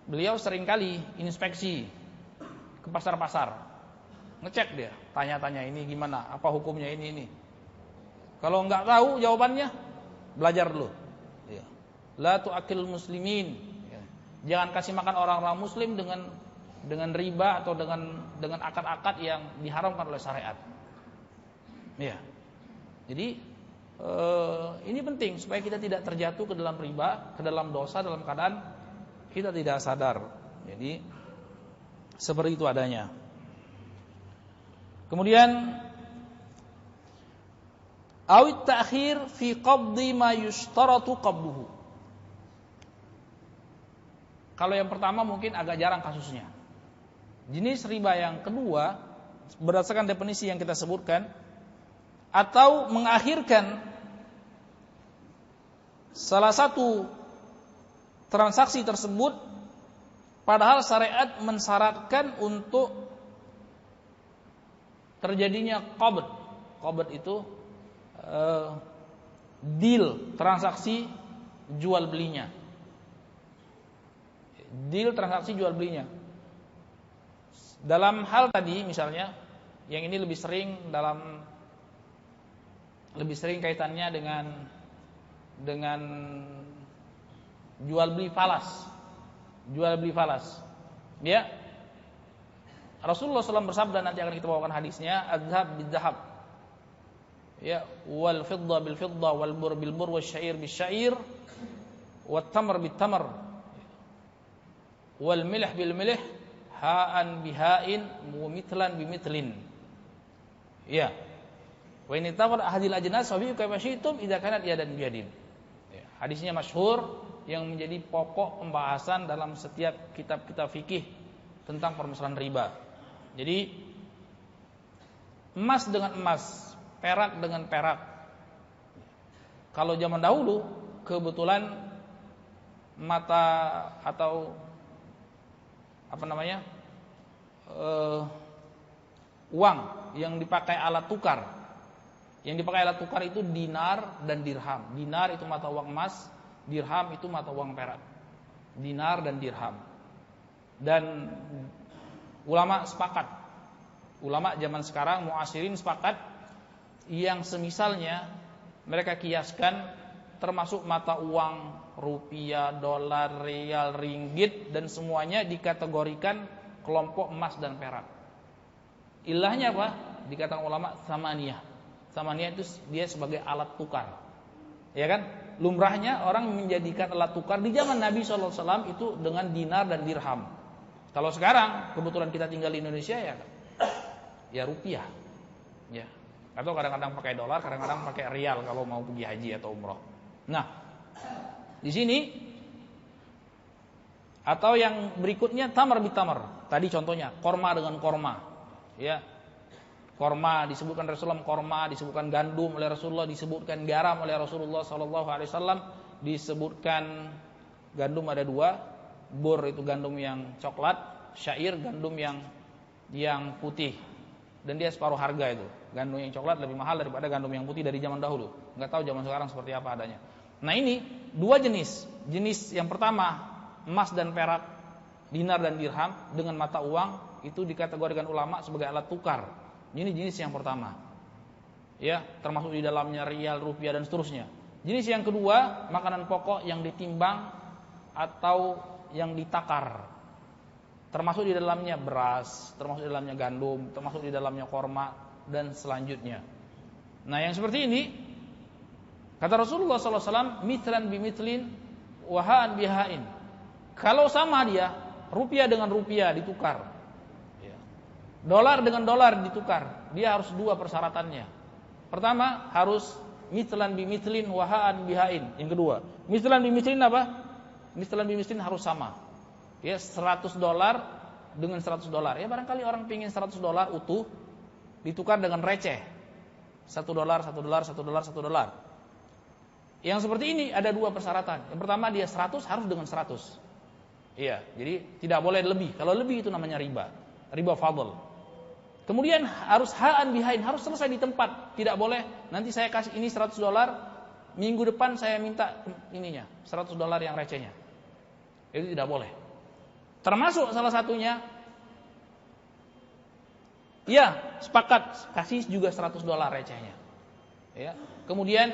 beliau seringkali inspeksi ke pasar-pasar. Ngecek dia, tanya-tanya ini gimana, apa hukumnya ini. Kalau enggak tahu jawabannya, belajar dulu. Ya. La tu'akilul muslimin. Ya. Jangan kasih makan orang-orang muslim dengan riba atau dengan akad-akad yang diharamkan oleh syariat. Ya. Jadi ini penting supaya kita tidak terjatuh ke dalam riba, ke dalam dosa dalam keadaan kita tidak sadar. Jadi seperti itu adanya. Kemudian awit ta'khir fi qabdi ma yushtaratu qabduhu. Kalau yang pertama mungkin agak jarang kasusnya. Jenis riba yang kedua berdasarkan definisi yang kita sebutkan, atau mengakhirkan salah satu transaksi tersebut padahal syariat mensyaratkan untuk terjadinya qabd. Qabd itu deal, transaksi jual belinya. Deal transaksi jual belinya. Dalam hal tadi misalnya, yang ini lebih sering dalam lebih sering kaitannya dengan jual beli falas. Jual beli falas. Ya. Rasulullah SAW bersabda, nanti akan kita bawakan hadisnya, adzhab bidzahab. Ya, wal fidda bil fidda wal bur bil bur wasyair bis syair wat tamr bit tamr wal milh bil milh ha'an bihain wa mithlan bimithlin. Ya. Wa in tawar ahadil ajnas wa bi kayfa syi'tum idza kanat yadan biyadin. Ya, hadisnya masyhur yang menjadi pokok pembahasan dalam setiap kitab-kitab fikih tentang permasalahan riba. Jadi emas dengan emas, perak dengan perak. Kalau zaman dahulu kebetulan mata atau uang yang dipakai alat tukar. Yang dipakai alat tukar itu dinar dan dirham. Dinar itu mata uang emas, dirham itu mata uang perak. Dinar dan dirham. Dan ulama sepakat. Ulama zaman sekarang muasirin sepakat yang semisalnya mereka kiaskan termasuk mata uang rupiah, dolar, rial, ringgit dan semuanya dikategorikan kelompok emas dan perak. Ilahnya apa? Dikatakan ulama samaniyah. Samaniyah itu dia sebagai alat tukar. Ya kan? Lumrahnya orang menjadikan alat tukar di zaman Nabi SAW itu dengan dinar dan dirham. Kalau sekarang kebetulan kita tinggal di Indonesia ya rupiah. Ya. Atau kadang-kadang pakai dolar, kadang-kadang pakai rial kalau mau pergi haji atau umroh. Nah, di sini atau yang berikutnya tamar bitamar. Tadi contohnya korma dengan korma. Ya. Korma disebutkan Rasulullah, korma disebutkan gandum oleh Rasulullah, disebutkan garam oleh Rasulullah sallallahu alaihi wasallam, disebutkan gandum ada dua, bur itu gandum yang coklat, syair gandum yang putih. Dan dia separuh harga itu. Gandum yang coklat lebih mahal daripada gandum yang putih dari zaman dahulu. Enggak tahu zaman sekarang seperti apa adanya. Nah, ini dua jenis. Jenis yang pertama emas dan perak, dinar dan dirham dengan mata uang itu dikategorikan ulama sebagai alat tukar. Ini jenis yang pertama. Ya, termasuk di dalamnya rial, rupiah dan seterusnya. Jenis yang kedua, makanan pokok yang ditimbang atau yang ditakar. Termasuk di dalamnya beras, termasuk di dalamnya gandum, termasuk di dalamnya korma dan selanjutnya. Nah, yang seperti ini kata Rasulullah SAW, mithlan bimithlin wahaan bihain. Kalau sama dia, rupiah dengan rupiah ditukar. Dolar dengan dolar ditukar. Dia harus dua persyaratannya. Pertama, harus mithlan bimithlin wahaan bihain. Yang kedua, mithlan bimithlin apa? Mithlan bimithlin harus sama. Ya, $100 dengan $100. Ya, barangkali orang pingin $100 utuh ditukar dengan receh. $1, $1. Yang seperti ini ada dua persyaratan. Yang pertama, dia 100 harus dengan 100. Iya, jadi tidak boleh lebih. Kalau lebih itu namanya riba. Riba fadl. Kemudian harus haan bihain, harus selesai di tempat. Tidak boleh nanti saya kasih ini $100, minggu depan saya minta ininya $100 yang recehnya. Itu tidak boleh. Termasuk salah satunya, ya sepakat kasih juga $100 recehnya. Ya. Kemudian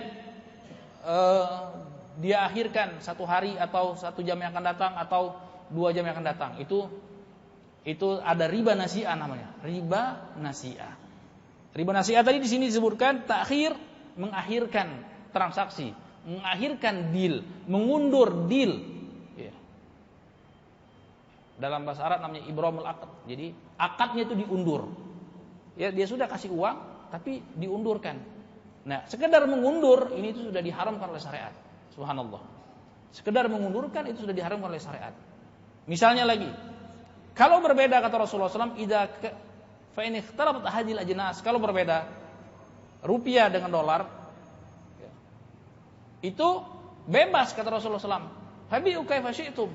dia akhirkan 1 hari atau 1 jam yang akan datang atau 2 jam yang akan datang. Itu ada riba nasi'ah namanya. Riba nasi'ah. Riba nasi'ah tadi di sini disebutkan takhir, mengakhirkan transaksi, mengakhirkan deal, mengundur deal. Ya. Dalam bahasa Arab namanya ibramul aqd. Jadi akadnya itu diundur. Ya, dia sudah kasih uang tapi diundurkan. Nah, sekedar mengundur ini itu sudah diharamkan oleh syariat. Subhanallah. Sekedar mengundurkan itu sudah diharamkan oleh syariat. Misalnya lagi, kalau berbeda kata Rasulullah SAW, fa in ikhtalafat ahadil ajnas, kalau berbeda rupiah dengan dolar, itu bebas kata Rasulullah SAW. Habi'u kaifa syi'tum,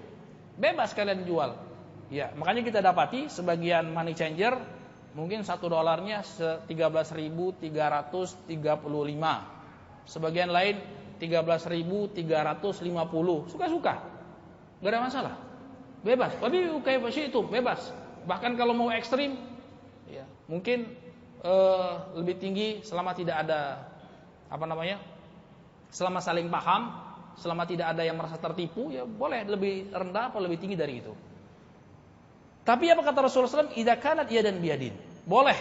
bebas kalian jual. Ya, makanya kita dapati sebagian money changer mungkin $1 13.335, sebagian lain 13.350, suka-suka, nggak ada masalah. Bebas, tapi kaifa syi'tum, bebas. Bahkan kalau mau ekstrim, ya, mungkin lebih tinggi selama tidak ada selama saling paham, selama tidak ada yang merasa tertipu, ya boleh lebih rendah atau lebih tinggi dari itu. Tapi apa kata Rasulullah SAW? Idza kanat yadan biyadin. Boleh,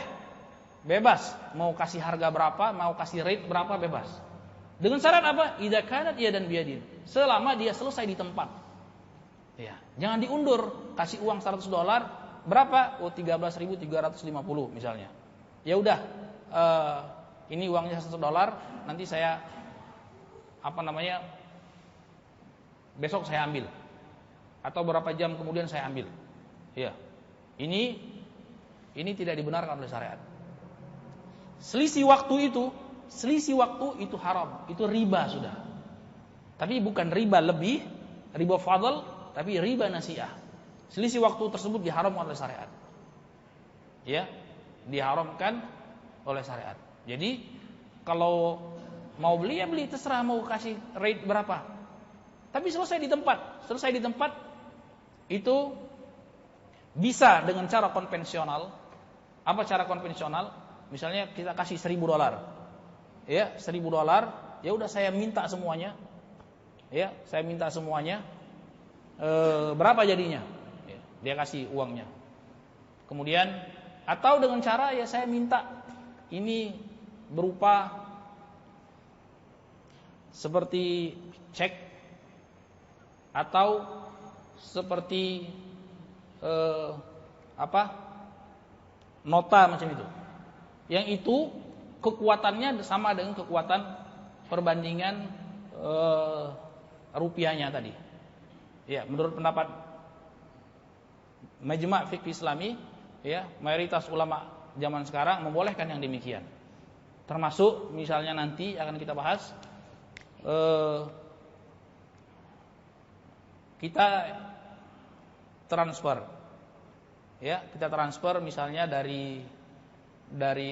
bebas. Mau kasih harga berapa, mau kasih rate berapa, bebas. Dengan syarat apa? Idza kanat yadan biyadin. Selama dia selesai di tempat. Ya, jangan diundur. Kasih uang $100, berapa? Oh, 13.350 misalnya. Ya udah, ini uangnya $100, nanti saya besok saya ambil. Atau berapa jam kemudian saya ambil. Ya. Ini tidak dibenarkan oleh syariat. Selisih waktu itu haram, itu riba sudah. Tapi bukan riba lebih, riba fadl, tapi riba nasiah. Selisih waktu tersebut diharamkan oleh syariat. Ya, diharamkan oleh syariat. Jadi kalau mau beli ya beli, terserah mau kasih rate berapa. Tapi selesai di tempat itu bisa dengan cara konvensional. Apa cara konvensional? Misalnya kita kasih $1.000. Ya, $1.000, ya udah saya minta semuanya. Ya, saya minta semuanya. Berapa jadinya? Ya, dia kasih uangnya. Kemudian atau dengan cara ya saya minta ini berupa seperti cek atau seperti nota macam itu. Yang itu kekuatannya sama dengan kekuatan perbandingan rupiahnya tadi. Ya, menurut pendapat Majma' Fiqh Islami, ya, mayoritas ulama zaman sekarang membolehkan yang demikian. Termasuk misalnya nanti akan kita bahas kita transfer. Ya, kita transfer misalnya dari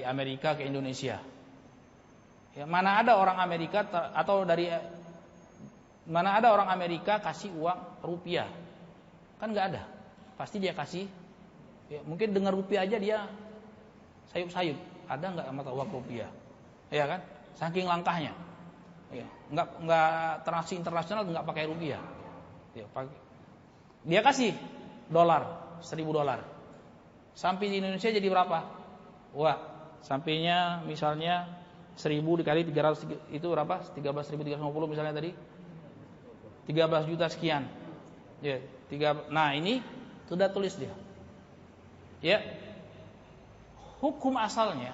Amerika ke Indonesia. Ya, mana ada orang Amerika kasih uang rupiah? Kan nggak ada. Pasti dia kasih. Ya, mungkin dengar rupiah aja dia sayup-sayup. Ada nggak mata uang rupiah? Ya kan? Saking langkahnya. Ya, nggak transaksi internasional nggak pakai rupiah. Ya, dia kasih $1.000. Sampai di Indonesia jadi berapa? Wah, sampainya misalnya 1.000 dikali 300 itu berapa? 13.350 misalnya tadi. 13 juta sekian. Ya, nah ini sudah tulis dia. Ya. Hukum asalnya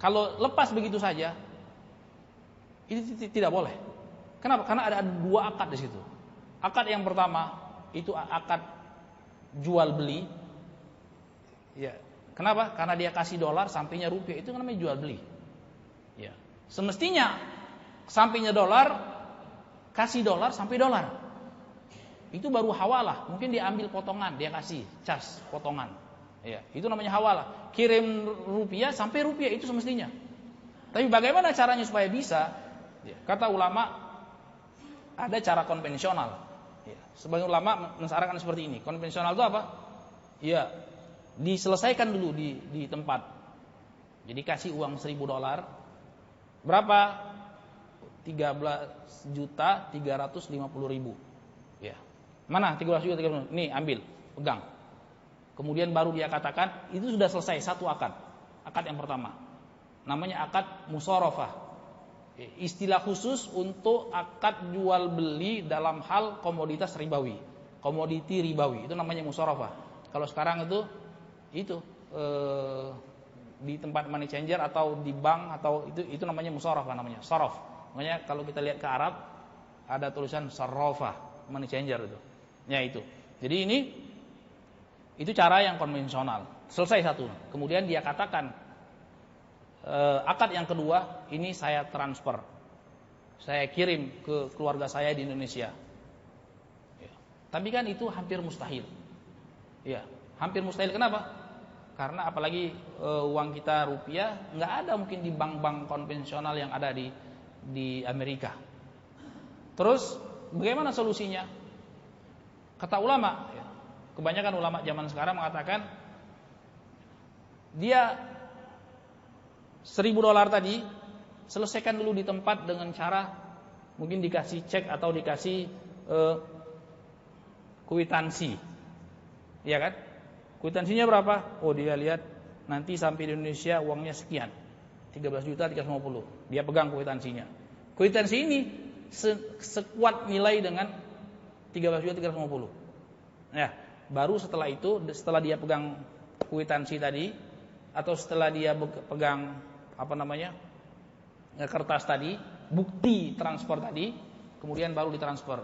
kalau lepas begitu saja ini tidak boleh. Kenapa? Karena ada dua akad di situ. Akad yang pertama itu akad jual beli. Ya. Kenapa? Karena dia kasih $, sampainya rupiah, itu namanya jual beli. Ya. Semestinya sampainya $, kasih $, sampai $. Itu baru hawalah. Mungkin dia ambil potongan, dia kasih cas potongan. Ya, itu namanya hawalah. Kirim rupiah sampai rupiah, itu semestinya. Tapi bagaimana caranya supaya bisa? Ya, kata ulama ada cara konvensional. Ya, sebagian ulama mensarankan seperti ini. Konvensional itu apa? Ya, diselesaikan dulu di tempat. Jadi kasih uang $1.000. Berapa? 13.350.000. Ya. Mana 13.350.000? Nih, ambil, pegang. Kemudian baru dia katakan itu sudah selesai satu akad. Akad yang pertama. Namanya akad musharafah. Istilah khusus untuk akad jual beli dalam hal komoditas ribawi, komoditi ribawi, itu namanya musharafah. Kalau sekarang itu di tempat money changer atau di bank atau itu namanya musharafah, namanya saraf. Makanya kalau kita lihat ke Arab ada tulisan sarafah, money changer itu. Ya itu. Jadi itu cara yang konvensional. Selesai satu. Kemudian dia katakan akad yang kedua, ini saya transfer, saya kirim ke keluarga saya di Indonesia. Ya. Tapi kan itu hampir mustahil. Ya, hampir mustahil. Kenapa? Karena apalagi uang kita rupiah, nggak ada mungkin di bank-bank konvensional yang ada di Amerika. Terus bagaimana solusinya? Kata ulama, ya, kebanyakan ulama zaman sekarang mengatakan dia $1.000 tadi, selesaikan dulu di tempat dengan cara mungkin dikasih cek atau dikasih kwitansi. Iya kan? Kwitansinya berapa? Oh, dia lihat nanti sampai di Indonesia uangnya sekian. 13.350. Dia pegang kwitansinya. Kwitansi ini sekuat nilai dengan 13.350. Ya, baru setelah itu, setelah dia pegang kwitansi tadi atau setelah dia pegang kertas tadi, bukti transfer tadi, kemudian baru ditransfer.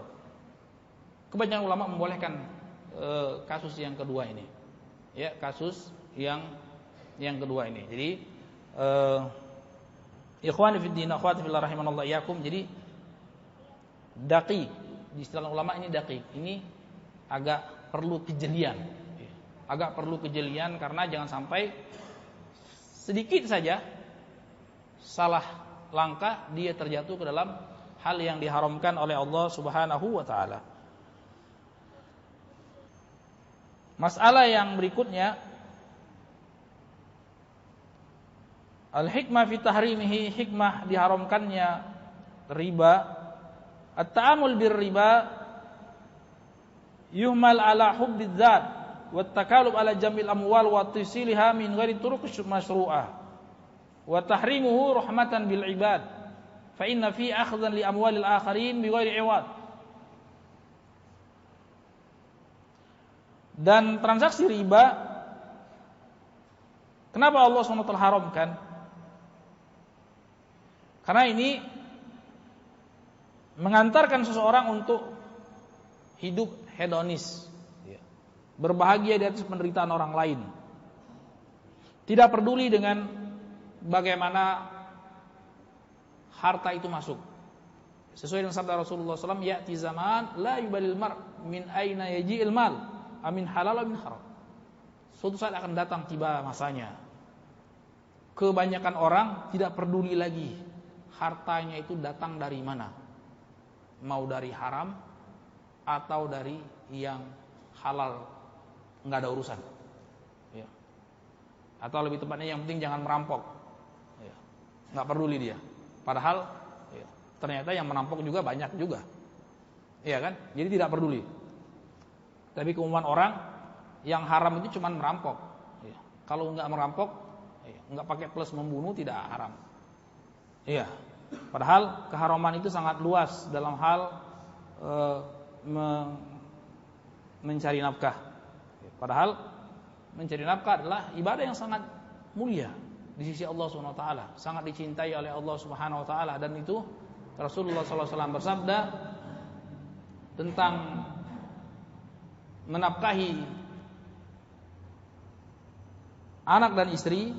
Kebanyakan ulama membolehkan kasus yang kedua ini. Ya, kasus yang kedua ini. Jadi ikhwani fid din, akhwati fillah rahimanallah iyyakum. Jadi daqi di istilah ulama ini daqi. Ini agak perlu kejelian. Agak perlu kejelian karena jangan sampai sedikit saja salah langkah dia terjatuh ke dalam hal yang diharamkan oleh Allah Subhanahu wa taala. Masalah yang berikutnya, al-hikmah fi tahrimihi, hikmah diharamkannya riba. At-ta'amul bir riba yuhmal ala hubbiz zat wa takalub ala jam'il amwal wa tisiliha min ghairi turuq masyru'ah wa tahrimuhu rahmatan bil ibad fa inna fi akhdhan li amwalil akharin bi ghairi iwad. Dan transaksi riba, kenapa Allah SWT haramkan? Karena ini mengantarkan seseorang untuk hidup hedonis, berbahagia di atas penderitaan orang lain, tidak peduli dengan bagaimana harta itu masuk. Sesuai dengan sabda Rasulullah SAW, ya'ti zaman la yubalil mar min aina yaji'il mal amin halal amin haram. Suatu saat akan datang tiba masanya, kebanyakan orang tidak peduli lagi hartanya itu datang dari mana, mau dari haram atau dari yang halal, nggak ada urusan, ya. Atau lebih tepatnya yang penting jangan merampok, ya. Nggak peduli dia. Padahal ya, ternyata yang merampok juga banyak juga, ya kan? Jadi tidak peduli. Tapi keumuman orang yang haram itu cuma merampok, ya. Kalau nggak merampok, ya, nggak pakai plus membunuh tidak haram, iya. Padahal keharaman itu sangat luas dalam hal mencari nafkah. Padahal mencari nafkah adalah ibadah yang sangat mulia di sisi Allah Subhanahu wa taala, sangat dicintai oleh Allah Subhanahu wa taala, dan itu Rasulullah SAW bersabda tentang menafkahi anak dan istri.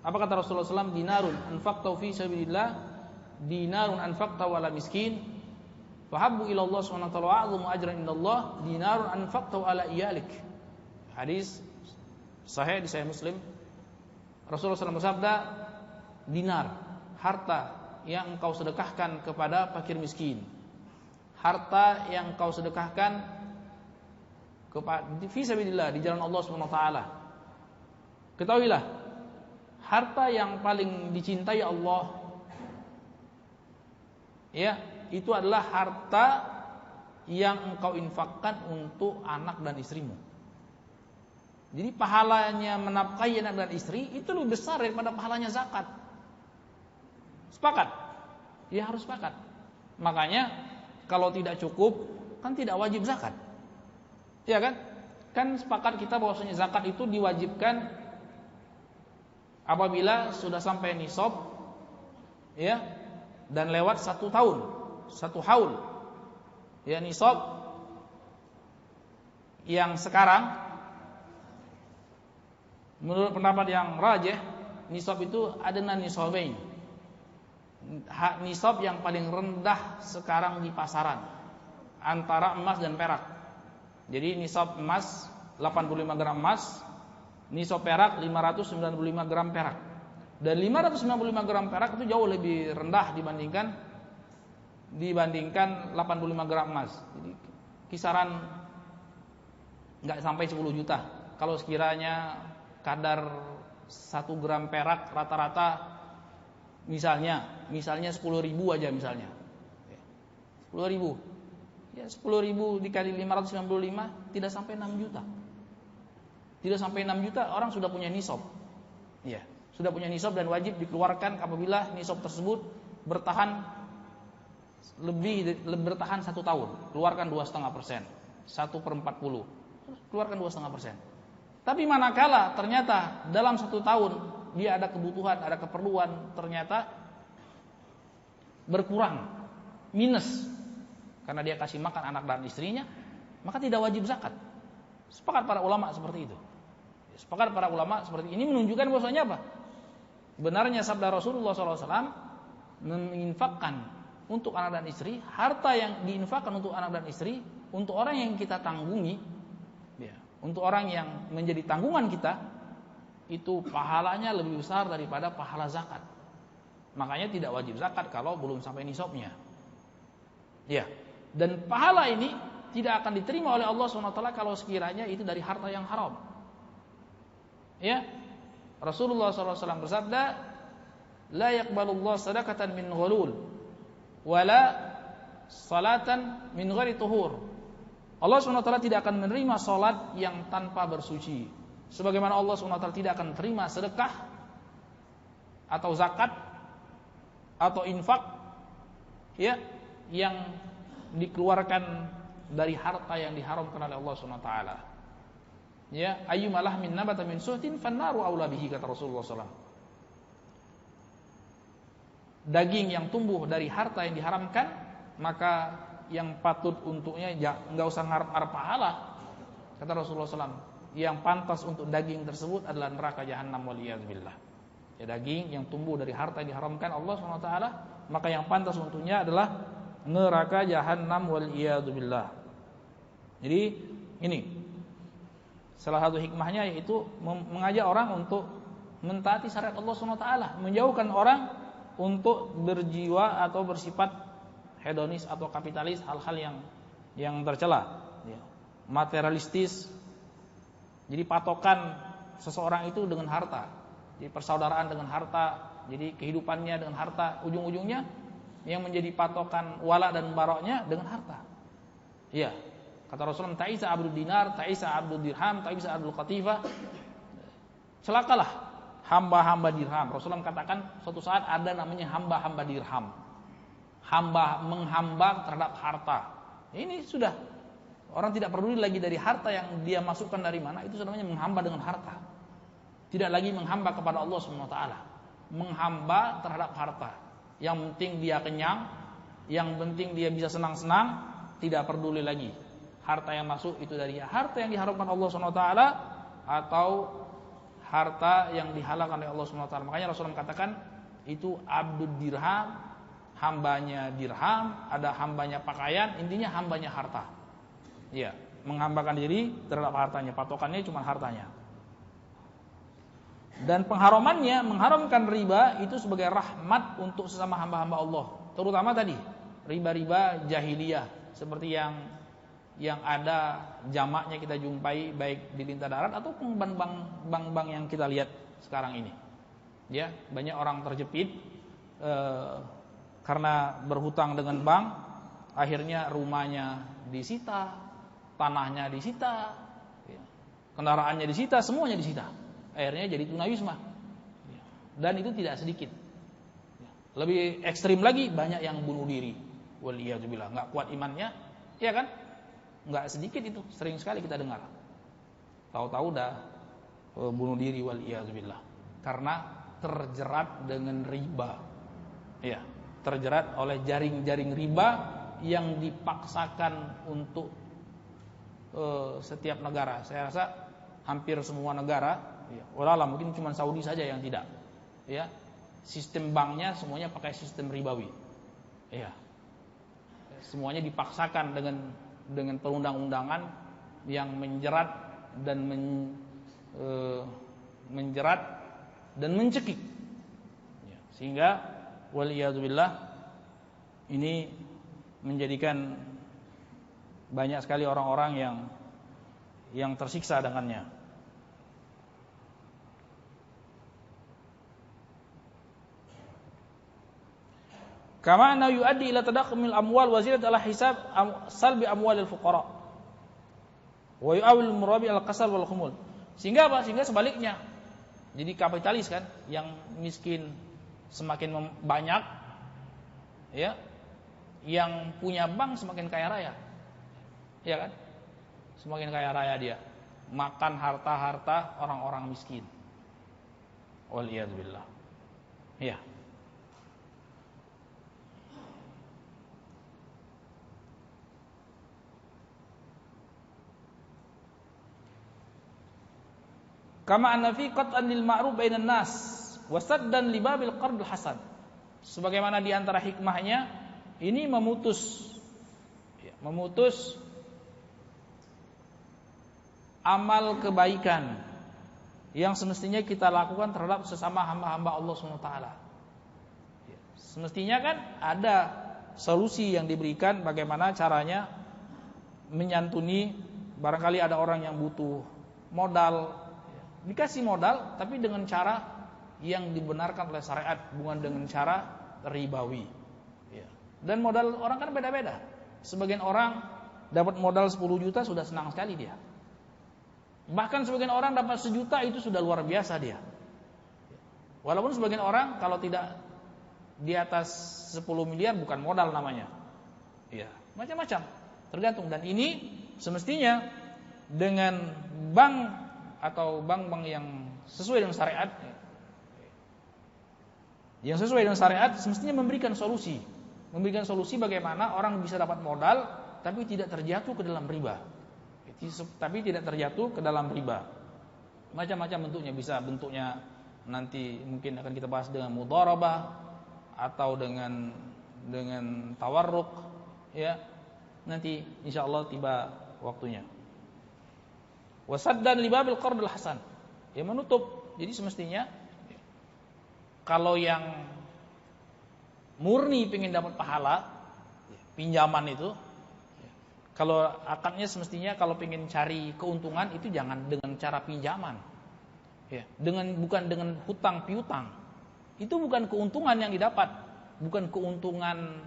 Apa kata Rasulullah SAW? Dinarun anfaqtahu fi sabilillah, dinarun anfaqtahu ala miskin, fahabbu ila Allah subhanahu wa ta'ala wa a'zamu ajran indallah dinarun anfaqtahu ala iyalik. Hadis sahih di Sahih Muslim. Rasulullah SAW bersabda, dinar, harta yang engkau sedekahkan kepada fakir miskin, harta yang engkau sedekahkan kepada fi sabilillah, di jalan Allah Subhanahu wa taala. Ketahuilah, harta yang paling dicintai Allah, ya, itu adalah harta yang engkau infakkan untuk anak dan istrimu. Jadi pahalanya menafkahi anak dan istri itu lebih besar daripada pahalanya zakat. Sepakat? Ya, harus sepakat. Makanya kalau tidak cukup kan tidak wajib zakat. Ya kan? Kan sepakat kita bahwasanya zakat itu diwajibkan apabila sudah sampai nisab, ya, dan lewat 1 tahun, 1 haul. Ya, nisab yang sekarang menurut pendapat yang rajih, nisab itu adna nisabain. Nisab yang paling rendah sekarang di pasaran antara emas dan perak. Jadi nisab emas 85 gram emas, nisab perak 595 gram perak. Dan 595 gram perak itu jauh lebih rendah dibandingkan 85 gram emas. Jadi kisaran enggak sampai 10 juta. Kalau sekiranya kadar 1 gram perak rata-rata Misalnya 10.000 aja misalnya. 10.000. Ya 10.000 dikali 595 tidak sampai 6 juta. Tidak sampai 6 juta orang sudah punya nisab. Ya, sudah punya nisab dan wajib dikeluarkan apabila nisab tersebut bertahan 1 tahun. Keluarkan 2,5%. 1/40. Keluarkan 2,5%. Tapi manakala ternyata dalam 1 tahun dia ada kebutuhan, ada keperluan, ternyata berkurang, minus, karena dia kasih makan anak dan istrinya, maka tidak wajib zakat. Sepakat para ulama seperti itu. Sepakat para ulama seperti ini menunjukkan bahwasanya apa? Benarnya sabda Rasulullah SAW menginfakkan untuk anak dan istri, harta yang diinfakkan untuk anak dan istri, untuk orang yang kita tanggungi, ya, untuk orang yang menjadi tanggungan kita, itu pahalanya lebih besar daripada pahala zakat. Makanya tidak wajib zakat kalau belum sampai nisabnya. Ya. Dan pahala ini tidak akan diterima oleh Allah SWT kalau sekiranya itu dari harta yang haram. Ya. Rasulullah SAW bersabda, "La yaqbalullahu shadaqatan min ghulul wala salatan min ghairi tuhur." Allah SWT tidak akan menerima salat yang tanpa bersuci. Sebagaimana Allah SWT tidak akan terima sedekah atau zakat atau infak, ya, yang dikeluarkan dari harta yang diharamkan oleh Allah SWT. Ya, ayyumalah min nabata min suhtin fannaru aula bihi, kata Rasulullah SAW. Daging yang tumbuh dari harta yang diharamkan, maka yang patut untuknya enggak usah ngarep-ngarep pahala, kata Rasulullah SAW. Yang pantas untuk daging tersebut adalah neraka jahanam waliyadzubillah. Ya, daging yang tumbuh dari harta yang diharamkan Allah SWT, maka yang pantas untuknya adalah neraka jahanam waliyadzubillah. Jadi ini salah satu hikmahnya, yaitu mengajak orang untuk mentaati syariat Allah SWT, menjauhkan orang untuk berjiwa atau bersifat hedonis atau kapitalis, hal-hal yang tercela, ya, materialistis. Jadi patokan seseorang itu dengan harta, jadi persaudaraan dengan harta, jadi kehidupannya dengan harta, ujung-ujungnya yang menjadi patokan wala dan baroknya dengan harta. Iya, kata Rasulullah, ta'isa abdul dinar, ta'isa abdul dirham, ta'isa abdul qatifah. Celakalah hamba-hamba dirham. Rasulullah katakan suatu saat ada namanya hamba-hamba dirham, hamba menghamba terhadap harta. Ini sudah, orang tidak peduli lagi dari harta yang dia masukkan dari mana, itu namanya menghamba dengan harta. Tidak lagi menghamba kepada Allah SWT, menghamba terhadap harta. Yang penting dia kenyang, yang penting dia bisa senang-senang, tidak peduli lagi harta yang masuk itu dari harta yang diharamkan Allah SWT atau harta yang dihalalkan oleh Allah SWT. Makanya Rasulullah katakan itu abdul dirham, hambanya dirham, ada hambanya pakaian, intinya hambanya harta. Ya, menghambakan diri terhadap hartanya, patokannya cuma hartanya. Dan pengharamannya, mengharamkan riba itu sebagai rahmat untuk sesama hamba-hamba Allah. Terutama tadi riba-riba jahiliyah seperti yang ada jamaknya kita jumpai baik di lintah darat ataupun bank-bank yang kita lihat sekarang ini. Ya, banyak orang terjepit karena berhutang dengan bank, akhirnya rumahnya disita, tanahnya disita, kendaraannya disita, semuanya disita. Akhirnya jadi tunawisma. Dan itu tidak sedikit. Lebih ekstrim lagi, banyak yang bunuh diri. Waliyadzubillah, enggak kuat imannya, ya kan? Enggak sedikit itu, sering sekali kita dengar. Tahu-tahu udah bunuh diri, waliyadzubillah, karena terjerat dengan riba. Ya, terjerat oleh jaring-jaring riba yang dipaksakan untuk setiap negara. Saya rasa hampir semua negara, ya, walau mungkin cuma Saudi saja yang tidak. Ya, sistem banknya semuanya pakai sistem ribawi. Ya, semuanya dipaksakan dengan perundang-undangan yang menjerat dan mencekik. Ya, sehingga waliyadzubillah ini menjadikan banyak sekali orang-orang yang tersiksa dengannya. Kama anna yuaddi ila tadakhumil amwal wa ziyadat ala hisab salbi amwalil fuqara. Wa yu'awil murabi al-kasal wal khumul. Sehingga apa? Sehingga sebaliknya. Jadi kapitalis kan, yang miskin semakin banyak, ya, yang punya bank semakin kaya raya, ya kan? Semakin kaya raya dia, makan harta-harta orang-orang miskin. Waliyadzubillah. Ya. Kama anna fi qat'an lil ma'ruf bainan nas wa saddan li babil qard al hasan. Sebagaimana di antara hikmahnya ini memutus amal kebaikan yang semestinya kita lakukan terhadap sesama hamba-hamba Allah SWT. Semestinya kan ada solusi yang diberikan bagaimana caranya menyantuni, barangkali ada orang yang butuh modal, dikasih modal tapi dengan cara yang dibenarkan oleh syariat, bukan dengan cara ribawi. Dan modal orang kan beda-beda. Sebagian orang dapat modal 10 juta sudah senang sekali dia. Bahkan sebagian orang dapat 1 juta itu sudah luar biasa dia. Walaupun sebagian orang kalau tidak di atas 10 miliar bukan modal namanya. Ya, macam-macam, tergantung. Dan ini semestinya dengan bank atau bank-bank yang sesuai dengan syariat, semestinya memberikan solusi bagaimana orang bisa dapat modal tapi tidak terjatuh ke dalam riba. Macam-macam bentuknya, bisa bentuknya nanti mungkin akan kita bahas dengan mudharabah atau dengan tawarruk, ya. Nanti insyaallah tiba waktunya. Wasaddan libabil qardil hasan. Ya, menutup. Jadi semestinya kalau yang murni ingin dapat pahala pinjaman itu, kalau akadnya semestinya kalau ingin cari keuntungan itu jangan dengan cara pinjaman. Ya, bukan dengan hutang piutang. Itu bukan keuntungan yang didapat, bukan keuntungan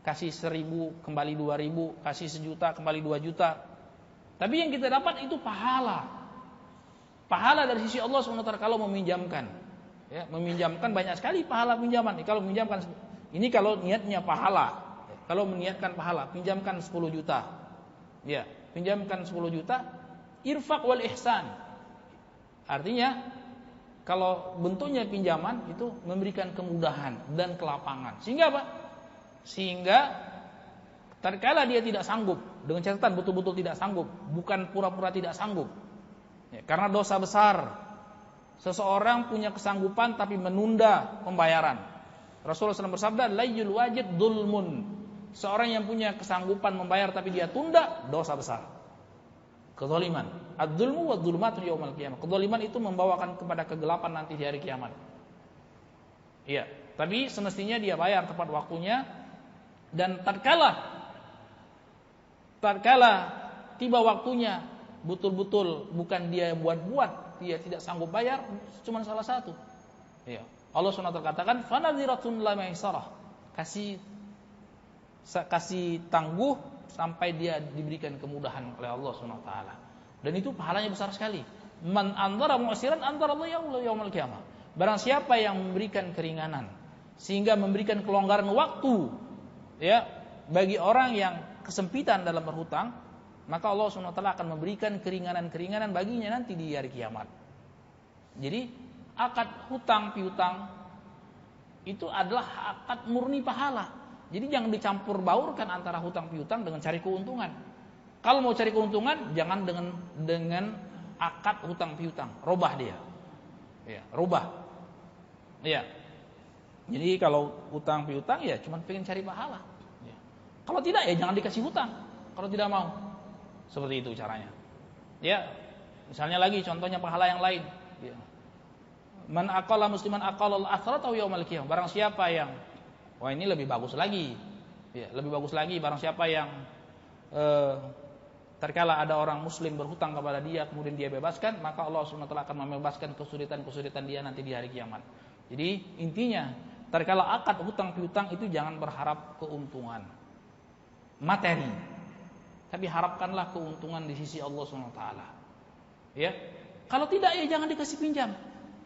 kasih 1.000 kembali 2.000, kasih 1 juta kembali 2 juta. Tapi yang kita dapat itu pahala. Pahala dari sisi Allah SWT kalau meminjamkan. Ya, meminjamkan banyak sekali pahala pinjaman. Kalau meminjamkan ini kalau niatnya pahala. Kalau meniatkan pahala, pinjamkan 10 juta. Ya, pinjamkan 10 juta, irfaq wal ihsan. Artinya kalau bentuknya pinjaman itu memberikan kemudahan dan kelapangan. Sehingga apa? Sehingga tatkala dia tidak sanggup, dengan catatan betul-betul tidak sanggup, bukan pura-pura tidak sanggup. Ya, karena dosa besar. Seseorang punya kesanggupan tapi menunda pembayaran. Rasulullah SAW bersabda, layyul wajid dzulmun. Seorang yang punya kesanggupan membayar tapi dia tunda, dosa besar. Kezaliman. Ad-dzulmu wa dzulmatun yaumil qiyamah. Kezaliman itu membawakan kepada kegelapan nanti di hari kiamat. Iya, tapi semestinya dia bayar tepat waktunya. Dan tatkala tiba waktunya, betul-betul bukan dia buat-buat, dia tidak sanggup bayar, cuma salah satu. Ya. Allah SWT katakan, "Fanadhiratun la maisarah." Kasih tangguh sampai dia diberikan kemudahan oleh Allah SWT. Dan itu pahalanya besar sekali. Man andhara mu'siran andhara Allah yaumil qiyamah. Barang siapa yang memberikan keringanan sehingga memberikan kelonggaran waktu, ya, bagi orang yang kesempitan dalam berhutang, maka Allah SWT akan memberikan keringanan-keringanan baginya nanti di hari kiamat. Jadi akad hutang piutang itu adalah akad murni pahala. Jadi jangan dicampur baurkan antara hutang piutang dengan cari keuntungan. Kalau mau cari keuntungan jangan dengan akad hutang piutang, robah dia. Ya, robah. Ya. Jadi kalau hutang piutang ya cuma pengen cari pahala. Kalau tidak ya jangan dikasih hutang. Kalau tidak mau, seperti itu caranya. Ya, misalnya lagi contohnya pahala yang lain. Ya. Man aqalla musliman aqalla al-akhirata yaumil qiyamah. Barang siapa yang, wah ini lebih bagus lagi. Ya, lebih bagus lagi. Barang siapa yang terkala ada orang muslim berhutang kepada dia kemudian dia bebaskan, maka Allah SWT akan membebaskan kesulitan-kesulitan dia nanti di hari kiamat. Jadi intinya tatkala akad hutang piutang itu jangan berharap keuntungan materi, tapi harapkanlah keuntungan di sisi Allah SWT. Ya, kalau tidak ya jangan dikasih pinjam,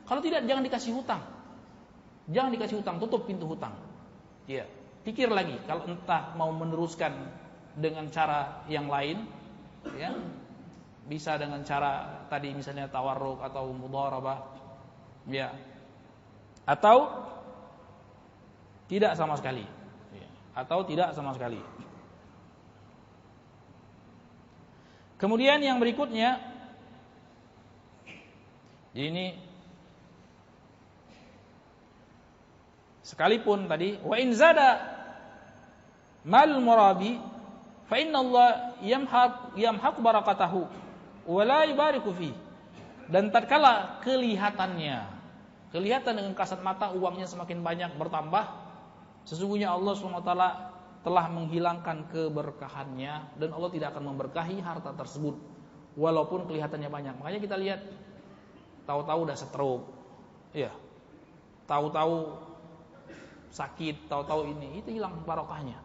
kalau tidak jangan dikasih hutang, tutup pintu hutang. Ya, pikir lagi kalau entah mau meneruskan dengan cara yang lain, ya, bisa dengan cara tadi misalnya tawarruk atau mudharabah, ya, atau tidak sama sekali, Kemudian yang berikutnya, ini sekalipun tadi wa in zada mal murabi fa inna Allah yamhaq barakatahu wa la yubariku fi. Dan tatkala kelihatan dengan kasat mata uangnya semakin banyak bertambah, sesungguhnya Allah SWT telah menghilangkan keberkahannya dan Allah tidak akan memberkahi harta tersebut walaupun kelihatannya banyak. Makanya kita lihat, tahu-tahu udah stroke, ya, tahu-tahu sakit, tahu-tahu ini, itu hilang barokahnya.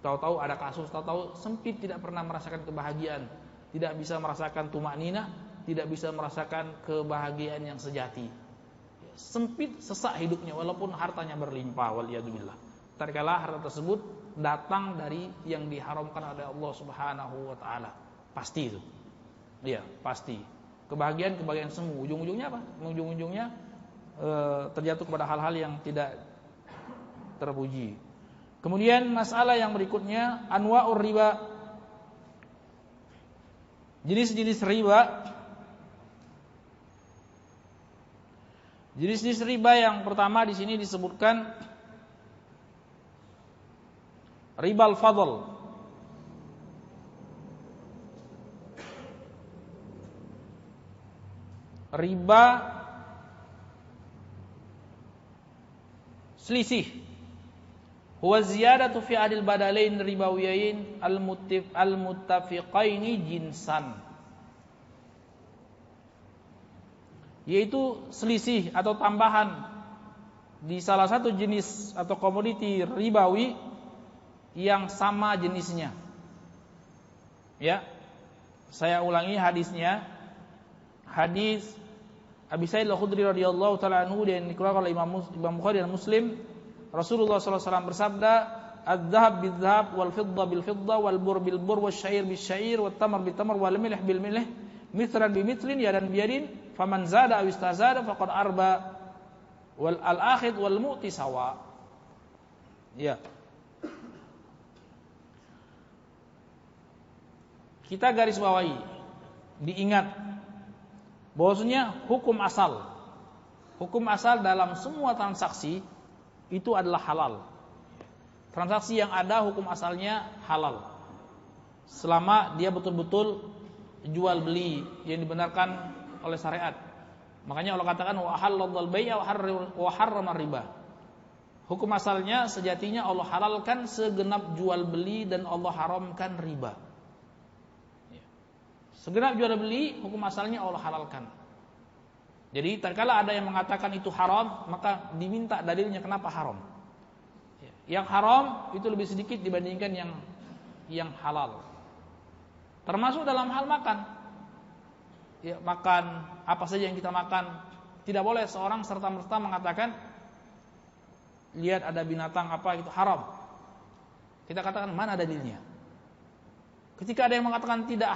Tahu-tahu ada kasus, tahu-tahu sempit, tidak pernah merasakan kebahagiaan, tidak bisa merasakan tumakninah, tidak bisa merasakan kebahagiaan yang sejati. Sempit, sesak hidupnya walaupun hartanya berlimpah, waliyadzubillah. Tatkala harta tersebut datang dari yang diharamkan oleh Allah Subhanahu wa taala. Pasti itu. Iya, pasti. Kebahagiaan semu, ujung-ujungnya apa? Ujung-ujungnya terjatuh kepada hal-hal yang tidak terpuji. Kemudian masalah yang berikutnya, anwa'ur riba. Jenis-jenis riba. Jenis-jenis riba yang pertama di sini disebutkan ribal fadl. Riba selisih. Huwa ziyadatu fi adil badalain ribawiyain al-muttafiqaini jinsan. Yaitu selisih atau tambahan di salah satu jenis atau komoditi ribawi yang sama jenisnya. Ya, saya ulangi hadisnya. Hadis Abi Sa'id Al-Khudri radhiyallahu taala anhu dan dikeluarkan oleh Imam Bukhari dan Muslim. Rasulullah sallallahu alaihi wasallam bersabda, "Adz-dzahab bil-dzahab wal fidda bil-fidda wal bur bil-bur wasyair bis-syair wat tamr bil-tamr wal milh bil-milh mithran bi-mithlin yadan biyadin faman zada aw istazada faqad arba wal al-akhid wal mu'ti sawa." Ya. Kita garis bawahi, diingat bahwasanya hukum asal dalam semua transaksi itu adalah halal. Transaksi yang ada hukum asalnya halal selama dia betul-betul jual beli yang dibenarkan oleh syariat. Makanya Allah katakan wa halal bai'a wa harrama riba. Hukum asalnya sejatinya Allah halalkan segenap jual beli dan Allah haramkan riba. Segenap jual beli hukum asalnya Allah halalkan. Jadi tatkala ada yang mengatakan itu haram, maka diminta dalilnya kenapa haram. Yang haram itu lebih sedikit dibandingkan yang halal. Termasuk dalam hal makan. Ya, makan apa saja yang kita makan, tidak boleh seorang serta-merta mengatakan lihat ada binatang apa itu haram. Kita katakan mana dalilnya? Ketika ada yang mengatakan tidak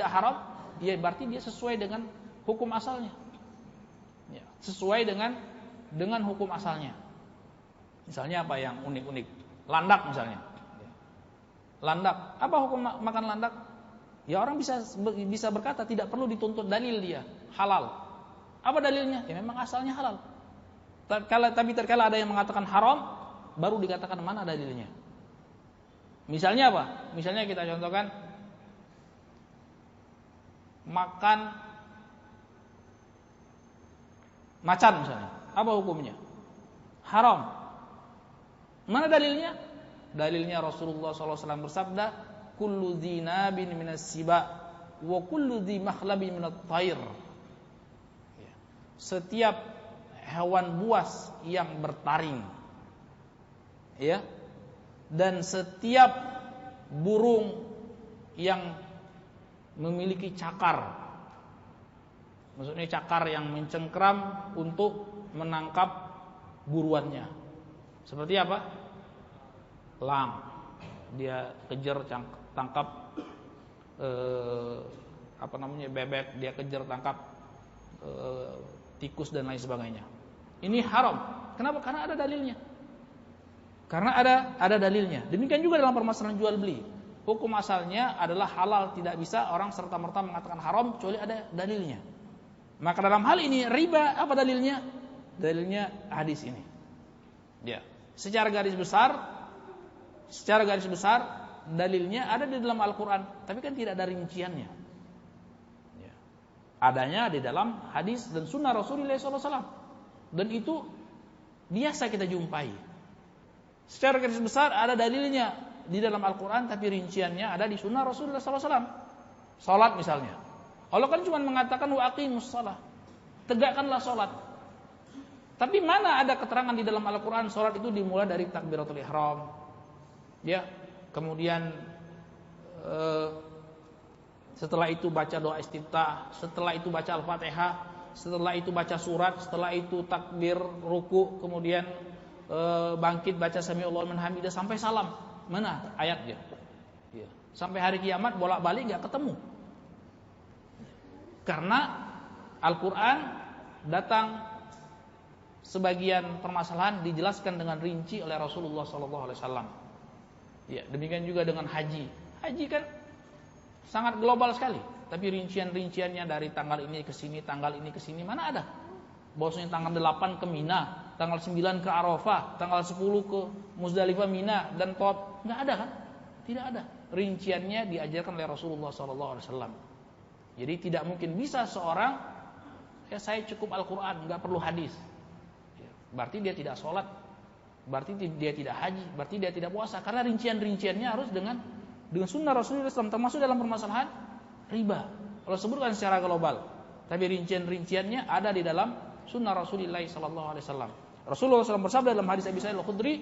haram, ya berarti dia sesuai dengan hukum asalnya. Ya, sesuai dengan hukum asalnya. Misalnya apa yang unik-unik? Landak misalnya. Landak, apa hukum makan landak? Ya orang bisa berkata tidak perlu dituntut dalil dia, halal. Apa dalilnya? Ya memang asalnya halal. Tapi terkala ada yang mengatakan haram, baru dikatakan mana dalilnya. Misalnya apa? Misalnya kita contohkan makan macan misalnya. Apa hukumnya? Haram. Mana dalilnya? Dalilnya Rasulullah SAW bersabda, kullu dzinabin minas siba wa kullu dzi makhlabin minat thair. Setiap hewan buas yang bertaring. Ya. Dan setiap burung yang memiliki cakar. Maksudnya cakar yang mencengkram untuk menangkap buruannya. Seperti apa? Elang. Dia kejar tangkap bebek, dia kejar tangkap tikus dan lain sebagainya. Ini haram. Kenapa? Karena ada dalilnya. Karena ada dalilnya. Demikian juga dalam permasalahan jual beli. Hukum asalnya adalah halal, tidak bisa orang serta-merta mengatakan haram kecuali ada dalilnya. Maka dalam hal ini riba, apa dalilnya? Dalilnya hadis ini. Ya. Secara garis besar dalilnya ada di dalam Al-Qur'an, tapi kan tidak ada rinciannya. Ya. Adanya di dalam hadis dan sunnah Rasulullah SAW. Dan itu biasa kita jumpai. Secara garis besar ada dalilnya di dalam Al-Quran, tapi rinciannya ada di sunnah Rasulullah SAW. Salat misalnya, Allah kan cuma mengatakan wa aqimus shalah, tegakkanlah salat. Tapi mana ada keterangan di dalam Al-Quran salat itu dimulai dari takbiratul ihram, ya, kemudian setelah itu baca doa istiftah, setelah itu baca Al-Fatihah, setelah itu baca surat, setelah itu takbir ruku, kemudian bangkit baca sami'allahu liman hamidah sampai salam. Mana ayatnya? Ya. Sampai hari kiamat bolak-balik enggak ketemu. Karena Al-Qur'an datang sebagian permasalahan dijelaskan dengan rinci oleh Rasulullah SAW. Ya, demikian juga dengan haji. Haji kan sangat global sekali, tapi rincian-rinciannya dari tanggal ini ke sini, tanggal ini ke sini mana ada? Bahwasanya tanggal 8 ke Mina, tanggal 9 ke Arafah, tanggal 10 ke Muzdalifah Mina dan Thawaf, enggak ada kan? Tidak ada. Rinciannya diajarkan oleh Rasulullah SAW. Jadi tidak mungkin bisa seorang saya cukup Al-Qur'an, enggak perlu hadis. Berarti dia tidak sholat, berarti dia tidak haji, berarti dia tidak puasa. Karena rincian-rinciannya harus dengan sunnah Rasulullah SAW, termasuk dalam permasalahan riba. Kalau sebutkan secara global, tapi rincian-rinciannya ada di dalam sunnah Rasulullah SAW. Rasulullah SAW bersabda dalam hadis Abi Sa'id Al-Khudri,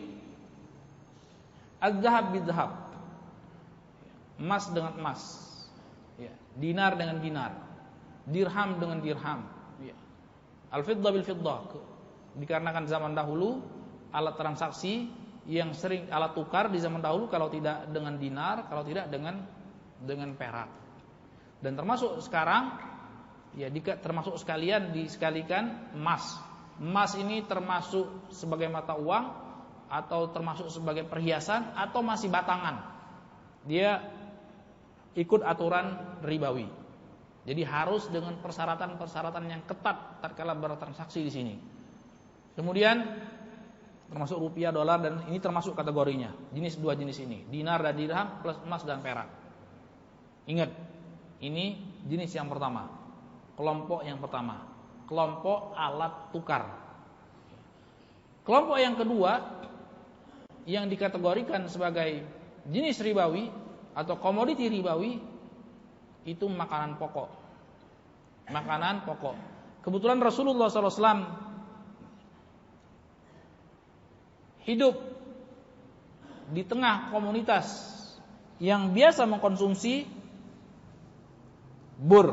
"Az-zahab bidz-zahab." Emas dengan emas, ya. Dinar dengan dinar, dirham dengan dirham, ya. Al-fiddah bil-fiddah. Dikarenakan zaman dahulu alat transaksi yang sering alat tukar di zaman dahulu kalau tidak dengan dinar, kalau tidak dengan perak. Dan termasuk sekarang ya termasuk disekalikan emas. Emas ini termasuk sebagai mata uang atau termasuk sebagai perhiasan atau masih batangan. Dia ikut aturan ribawi. Jadi harus dengan persyaratan-persyaratan yang ketat tatkala bertransaksi di sini. Kemudian termasuk rupiah, dolar, dan ini termasuk kategorinya. Dua jenis ini, dinar dan dirham plus emas dan perak. Ingat, ini jenis yang pertama, kelompok yang pertama, kelompok alat tukar. Kelompok yang kedua yang dikategorikan sebagai jenis ribawi atau komoditi ribawi itu makanan pokok. Makanan pokok. Kebetulan Rasulullah SAW hidup di tengah komunitas yang biasa mengkonsumsi bur,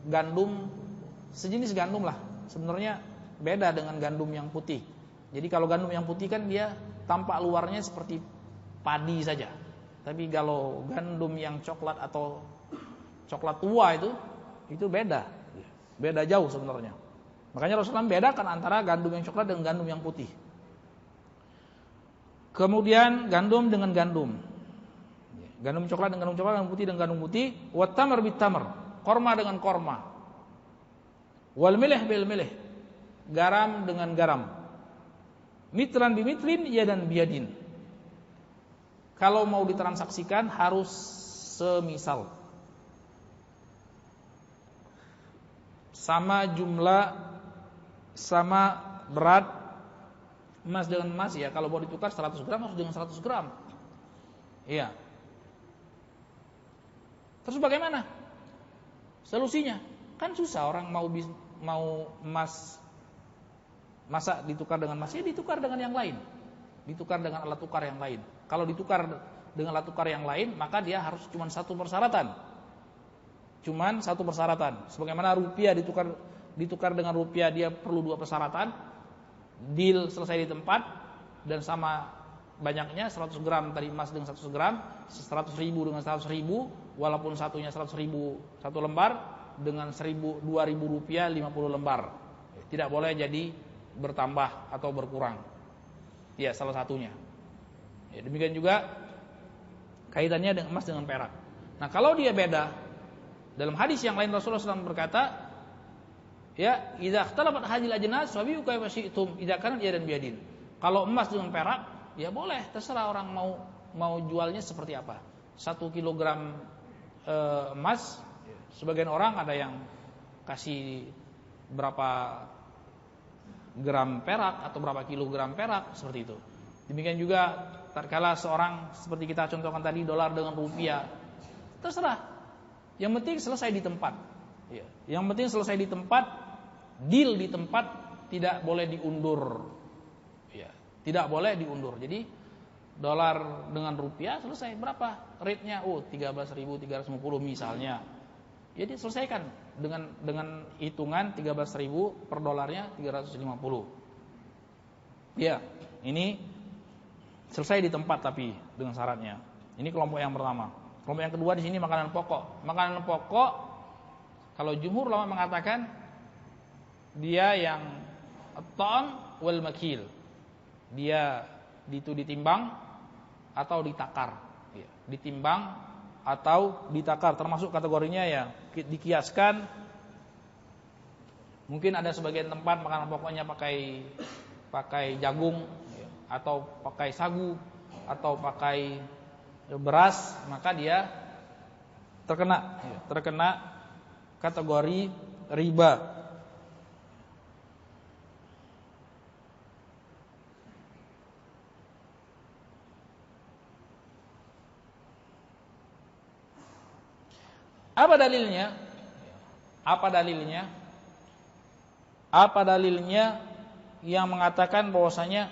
gandum, sejenis gandum lah. Sebenarnya beda dengan gandum yang putih. Jadi kalau gandum yang putih kan dia tampak luarnya seperti padi saja. Tapi kalau gandum yang coklat atau coklat tua itu beda. Beda jauh sebenarnya. Makanya Rasulullah bedakan antara gandum yang coklat dengan gandum yang putih. Kemudian gandum dengan gandum. Gandum coklat dengan gandum coklat, gandum putih dengan gandum putih. Wat tamr bit tamr, korma dengan korma. Wal milih bil milih, garam dengan garam. Mitran bi mitrin, yadan bi yadin. Kalau mau ditransaksikan harus semisal. Sama jumlah, sama berat. Emas dengan emas ya, kalau mau ditukar 100 gram harus dengan 100 gram. Iya. Terus bagaimana solusinya? Kan susah orang mau emas, masa ditukar dengan emas? Ya ditukar dengan yang lain. Ditukar dengan alat tukar yang lain. Kalau ditukar dengan alat tukar yang lain, maka dia harus cuma satu persyaratan. Cuman satu persyaratan. Sebagaimana rupiah ditukar dengan rupiah, dia perlu dua persyaratan. Deal selesai di tempat dan sama banyaknya 100 gram tadi emas dengan 100 gram, 100 ribu dengan 100 ribu, walaupun satunya 100 ribu satu lembar, dengan 2.000 rupiah 50 lembar. Tidak boleh jadi bertambah atau berkurang. Ya, salah satunya. Ya, demikian juga kaitannya dengan emas dengan perak. Nah, kalau dia beda, dalam hadis yang lain Rasulullah SAW berkata, ya, idza ikhtalabat hadhil ajnas wa bi'u kayfa syi'tum, idza kana yadan biyadin. Kalau emas dengan perak, ya boleh, terserah orang mau jualnya seperti apa. 1 kilogram emas, sebagian orang ada yang kasih berapa gram perak atau berapa kilogram perak, seperti itu. Demikian juga tatkala seorang seperti kita contohkan tadi dolar dengan rupiah, terserah. Yang penting selesai di tempat. Ya. Yang penting selesai di tempat, deal di tempat, tidak boleh diundur. Ya, tidak boleh diundur. Jadi dolar dengan rupiah selesai berapa rate-nya? 13.350 misalnya. Jadi selesaikan dengan hitungan 13.000 per dolarnya 350. Ya, ini selesai di tempat tapi dengan syaratnya. Ini kelompok yang pertama. Kelompok yang kedua di sini makanan pokok. Makanan pokok kalau jumhur ulama mengatakan dia yang at-ta'am wal makil. Dia itu ditimbang atau ditakar. Ya, ditimbang atau ditakar, termasuk kategorinya ya dikiaskan. Mungkin ada sebagian tempat makanan pokoknya pakai jagung ya, atau pakai sagu atau pakai beras, maka dia terkena kategori riba. Apa dalilnya? Apa dalilnya yang mengatakan bahwasanya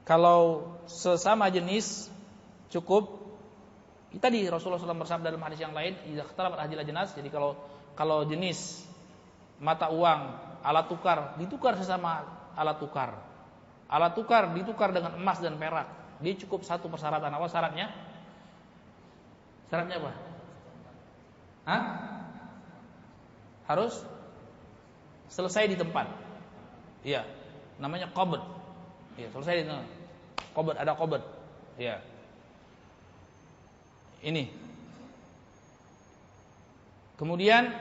kalau sesama jenis cukup? Tadi Rasulullah SAW bersabda dalam hadis yang lain, idza ikhtalabat hadhil ajnas. Jadi kalau jenis mata uang, alat tukar ditukar sesama alat tukar. Alat tukar ditukar dengan emas dan perak. Dia cukup satu persyaratan. Apa syaratnya? Syaratnya apa? Harus selesai di tempat. Iya, namanya qabd. Iya, selesai di tempat. Qabd, ada qabd. Iya. Ini. Kemudian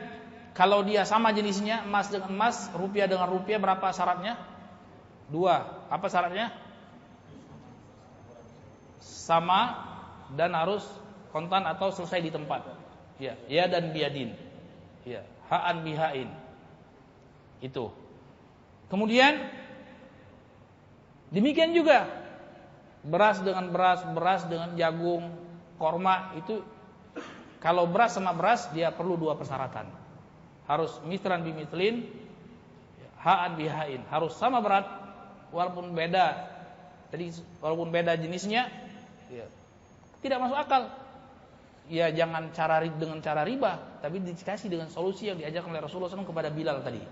kalau dia sama jenisnya, emas dengan emas, rupiah dengan rupiah, berapa syaratnya? 2. Apa syaratnya? Sama dan harus kontan atau selesai di tempat. Ya dan biadin. Ya, ha'an bihain. Itu. Kemudian demikian juga beras dengan jagung, korma itu kalau beras sama beras dia perlu 2 persyaratan. Harus mitran bimitlin, ha'an bihain. Harus sama berat walaupun beda. Jadi walaupun beda jenisnya, ya, tidak masuk akal. Ya jangan dengan cara riba, tapi dikasih dengan solusi yang diajarkan oleh Rasulullah SAW kepada Bilal tadi.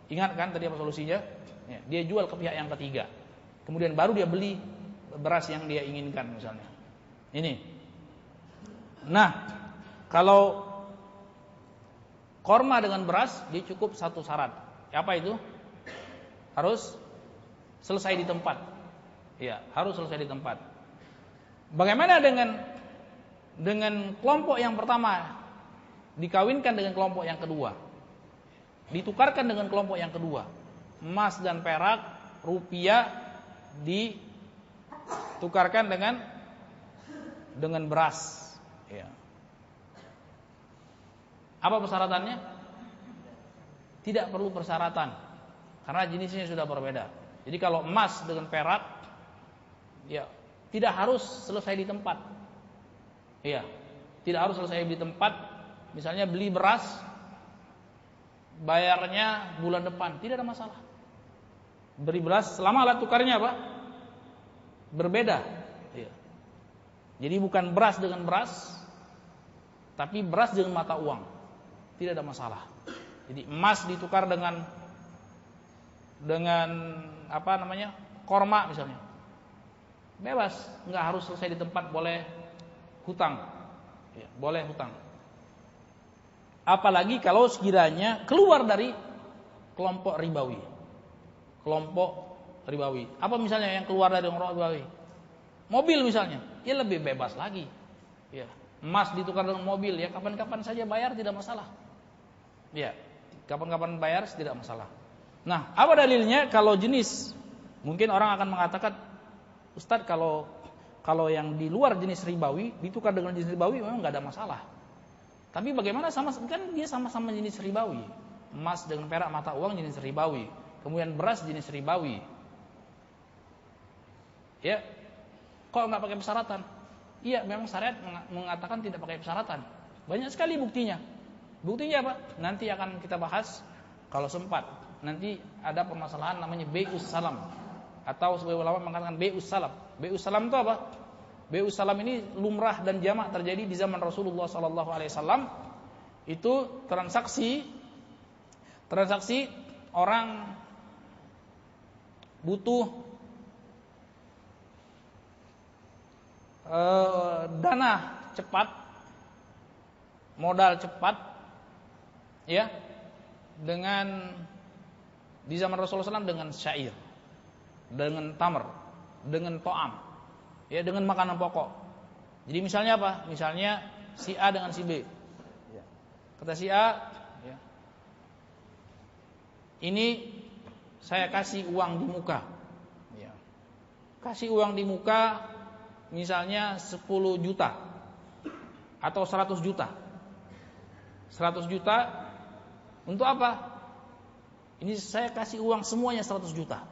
Ingat kan tadi apa solusinya? Ya, dia jual ke pihak yang ketiga. Kemudian baru dia beli beras yang dia inginkan misalnya. Ini. Nah, kalau korma dengan beras dia cukup satu syarat. Apa itu? Harus selesai di tempat. Ya, harus selesai di tempat. Bagaimana dengan kelompok yang pertama dikawinkan dengan kelompok yang kedua, ditukarkan dengan kelompok yang kedua, emas dan perak, rupiah ditukarkan dengan beras. Ya. Apa persyaratannya? Tidak perlu persyaratan, karena jenisnya sudah berbeda. Jadi kalau emas dengan perak, ya tidak harus selesai di tempat. Iya, tidak harus selesai di tempat. Misalnya beli beras bayarnya bulan depan, tidak ada masalah. Beri beras selama alat tukarnya apa? Berbeda. Ya. Jadi bukan beras dengan beras, tapi beras dengan mata uang, tidak ada masalah. Jadi emas ditukar dengan apa namanya, korma misalnya, bebas, nggak harus selesai di tempat, boleh hutang, ya, boleh hutang. Apalagi kalau sekiranya keluar dari kelompok ribawi. Kelompok ribawi. Apa misalnya yang keluar dari kelompok ribawi? Mobil misalnya, ya lebih bebas lagi. Ya, emas ditukar dengan mobil, ya kapan-kapan saja bayar, tidak masalah. Ya, kapan-kapan bayar tidak masalah. Nah, apa dalilnya kalau jenis? Mungkin orang akan mengatakan, Ustadz, kalau yang di luar jenis ribawi ditukar dengan jenis ribawi memang nggak ada masalah. Tapi bagaimana kan dia sama-sama jenis ribawi. Emas dengan perak mata uang jenis ribawi. Kemudian beras jenis ribawi. Ya. Kok enggak pakai persyaratan? Iya, memang syariat mengatakan tidak pakai persyaratan. Banyak sekali buktinya. Buktinya apa? Nanti akan kita bahas kalau sempat. Nanti ada permasalahan namanya bai'us salam, atau sebagian ulama mengatakan bai'us salam. Bai'us salam itu apa? Bai'us salam ini lumrah dan jamak terjadi di zaman Rasulullah SAW. Itu transaksi orang butuh dana cepat, modal cepat, ya, dengan di zaman Rasulullah SAW dengan syair, dengan tamar, dengan to'am, ya, dengan makanan pokok. Jadi misalnya apa? Misalnya si A dengan si B. Kata si A, ya, ini saya kasih uang di muka. Ya. Kasih uang di muka misalnya 10 juta atau 100 juta. 100 juta untuk apa? Ini saya kasih uang semuanya 100 juta.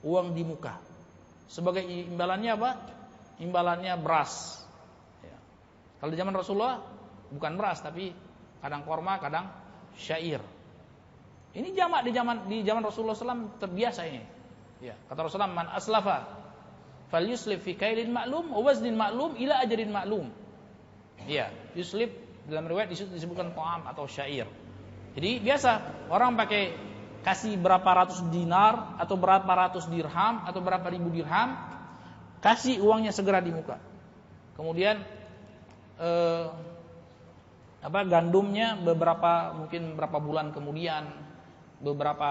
Uang di muka. Sebagai imbalannya apa? Imbalannya beras. Ya. Kalau di zaman Rasulullah bukan beras, tapi kadang korma, kadang syair. Ini jamak di zaman Rasulullah SAW terbiasa ini. Ya. Kata Rasulullah, man aslafa falyuslif fi kailin ma'lum wa waznin ma'lum ila ajrin ma'lum. Ya, yuslif dalam riwayat disebutkan ta'am atau syair. Jadi biasa orang pakai kasih berapa ratus dinar atau berapa ratus dirham atau berapa ribu dirham, kasih uangnya segera di muka. Kemudian gandumnya mungkin beberapa bulan kemudian, beberapa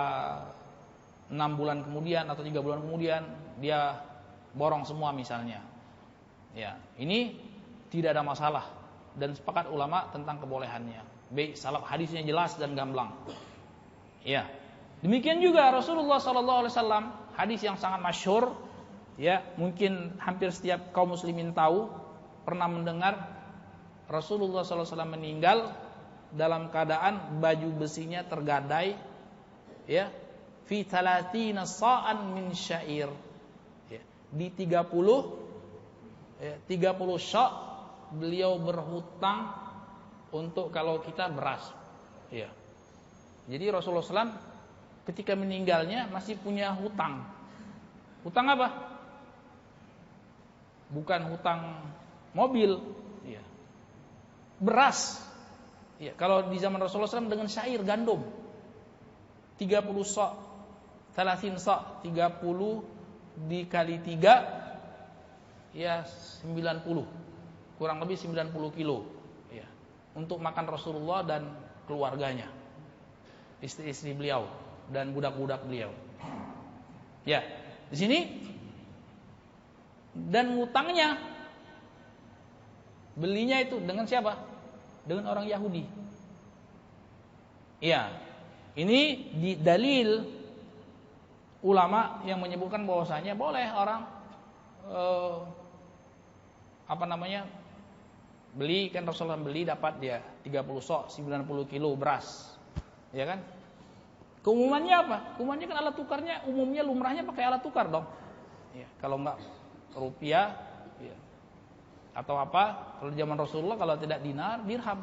6 bulan kemudian atau 3 bulan kemudian dia borong semua misalnya. Ya, ini tidak ada masalah dan sepakat ulama tentang kebolehannya. Baik, salaf hadisnya jelas dan gamblang. Ya. Demikian juga Rasulullah SAW, hadis yang sangat masyhur, ya, mungkin hampir setiap kaum muslimin tahu, pernah mendengar Rasulullah SAW meninggal dalam keadaan baju besinya tergadai, ya, fi 30 sa'an min syair, ya, di 30 sya' beliau berhutang untuk kalau kita beras, ya. Jadi Rasulullah SAW ketika meninggalnya masih punya hutang. Hutang apa? Bukan hutang mobil, ya. Beras. Ya, kalau di zaman Rasulullah SAW dengan syair gandum 30 sa', 30 sa', 30 dikali 3, ya 90, kurang lebih 90 kilo, ya, untuk makan Rasulullah dan keluarganya, istri-istri beliau dan budak-budak beliau. Ya, di sini dan ngutangnya belinya itu dengan siapa? Dengan orang Yahudi. Ya, ini di dalil ulama yang menyebutkan bahwasanya boleh orang beli, kan Rasulullah beli dapat dia 30 sok 90 kilo beras, ya kan? Keumumannya apa? Keumumannya kan alat tukarnya umumnya lumrahnya pakai alat tukar dong. Ya, kalau enggak rupiah, ya, atau apa? Kalau di zaman Rasulullah kalau tidak dinar, dirham.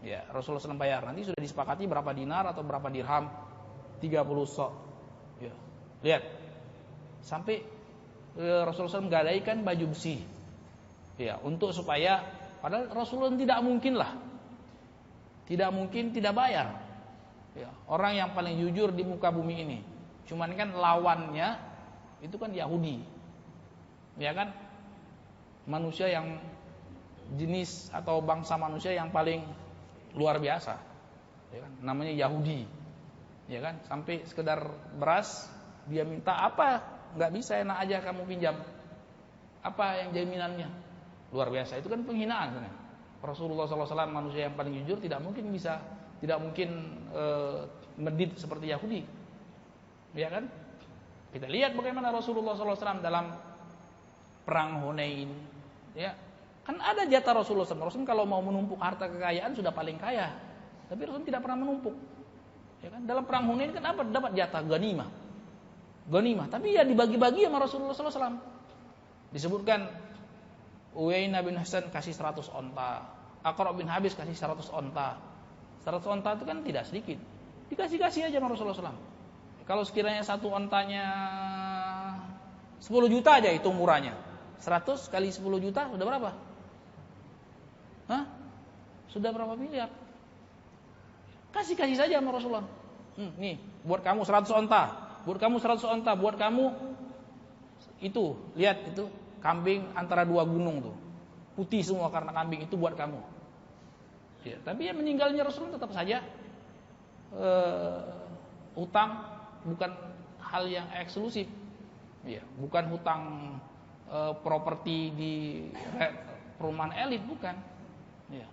Ya, Rasulullah SAW bayar. Nanti sudah disepakati berapa dinar atau berapa dirham, 30 sok. Ya. Lihat. Sampai Rasulullah SAW menggadaikan baju besi. Ya, untuk supaya padahal Rasulullah tidak mungkin lah. Tidak mungkin tidak bayar. Ya, orang yang paling jujur di muka bumi ini. Cuman kan lawannya itu kan Yahudi. Ya kan? Manusia yang jenis atau bangsa manusia yang paling luar biasa, ya kan? Namanya Yahudi, ya kan? Sampai sekedar beras dia minta apa, nggak bisa, enak aja kamu pinjam. Apa yang jaminannya? Luar biasa, itu kan penghinaan sebenarnya. Rasulullah SAW manusia yang paling jujur tidak mungkin medit seperti Yahudi, ya kan? Kita lihat bagaimana Rasulullah SAW dalam perang Hunain, ya. Kan ada jatah Rasulullah SAW. Rasul kalau mau menumpuk harta kekayaan sudah paling kaya. Tapi Rasul tidak pernah menumpuk. Ya kan? Dalam perang Hunain kan apa? Dapat jatah ghanimah. Tapi ya dibagi-bagi sama Rasulullah SAW. Disebutkan Uyainah bin Hasan kasih 100 onta. Aqra bin Habis kasih 100 onta. 100 onta itu kan tidak sedikit. Dikasih-kasih aja sama Rasulullah SAW. Kalau sekiranya satu ontanya 10 juta aja hitung murahnya. 100 kali 10 juta sudah berapa? Hah? Sudah berapa miliar? Kasih saja sama Rasulullah. Nih, buat kamu 100 onta. Buat kamu 100 onta. Buat kamu itu, lihat itu kambing antara dua gunung tuh. Putih semua karena kambing itu buat kamu. Ya, tapi ya meninggalnya Rasulullah tetap saja hutang bukan hal yang eksklusif. Ya, bukan hutang properti di perumahan elit, bukan. Ya.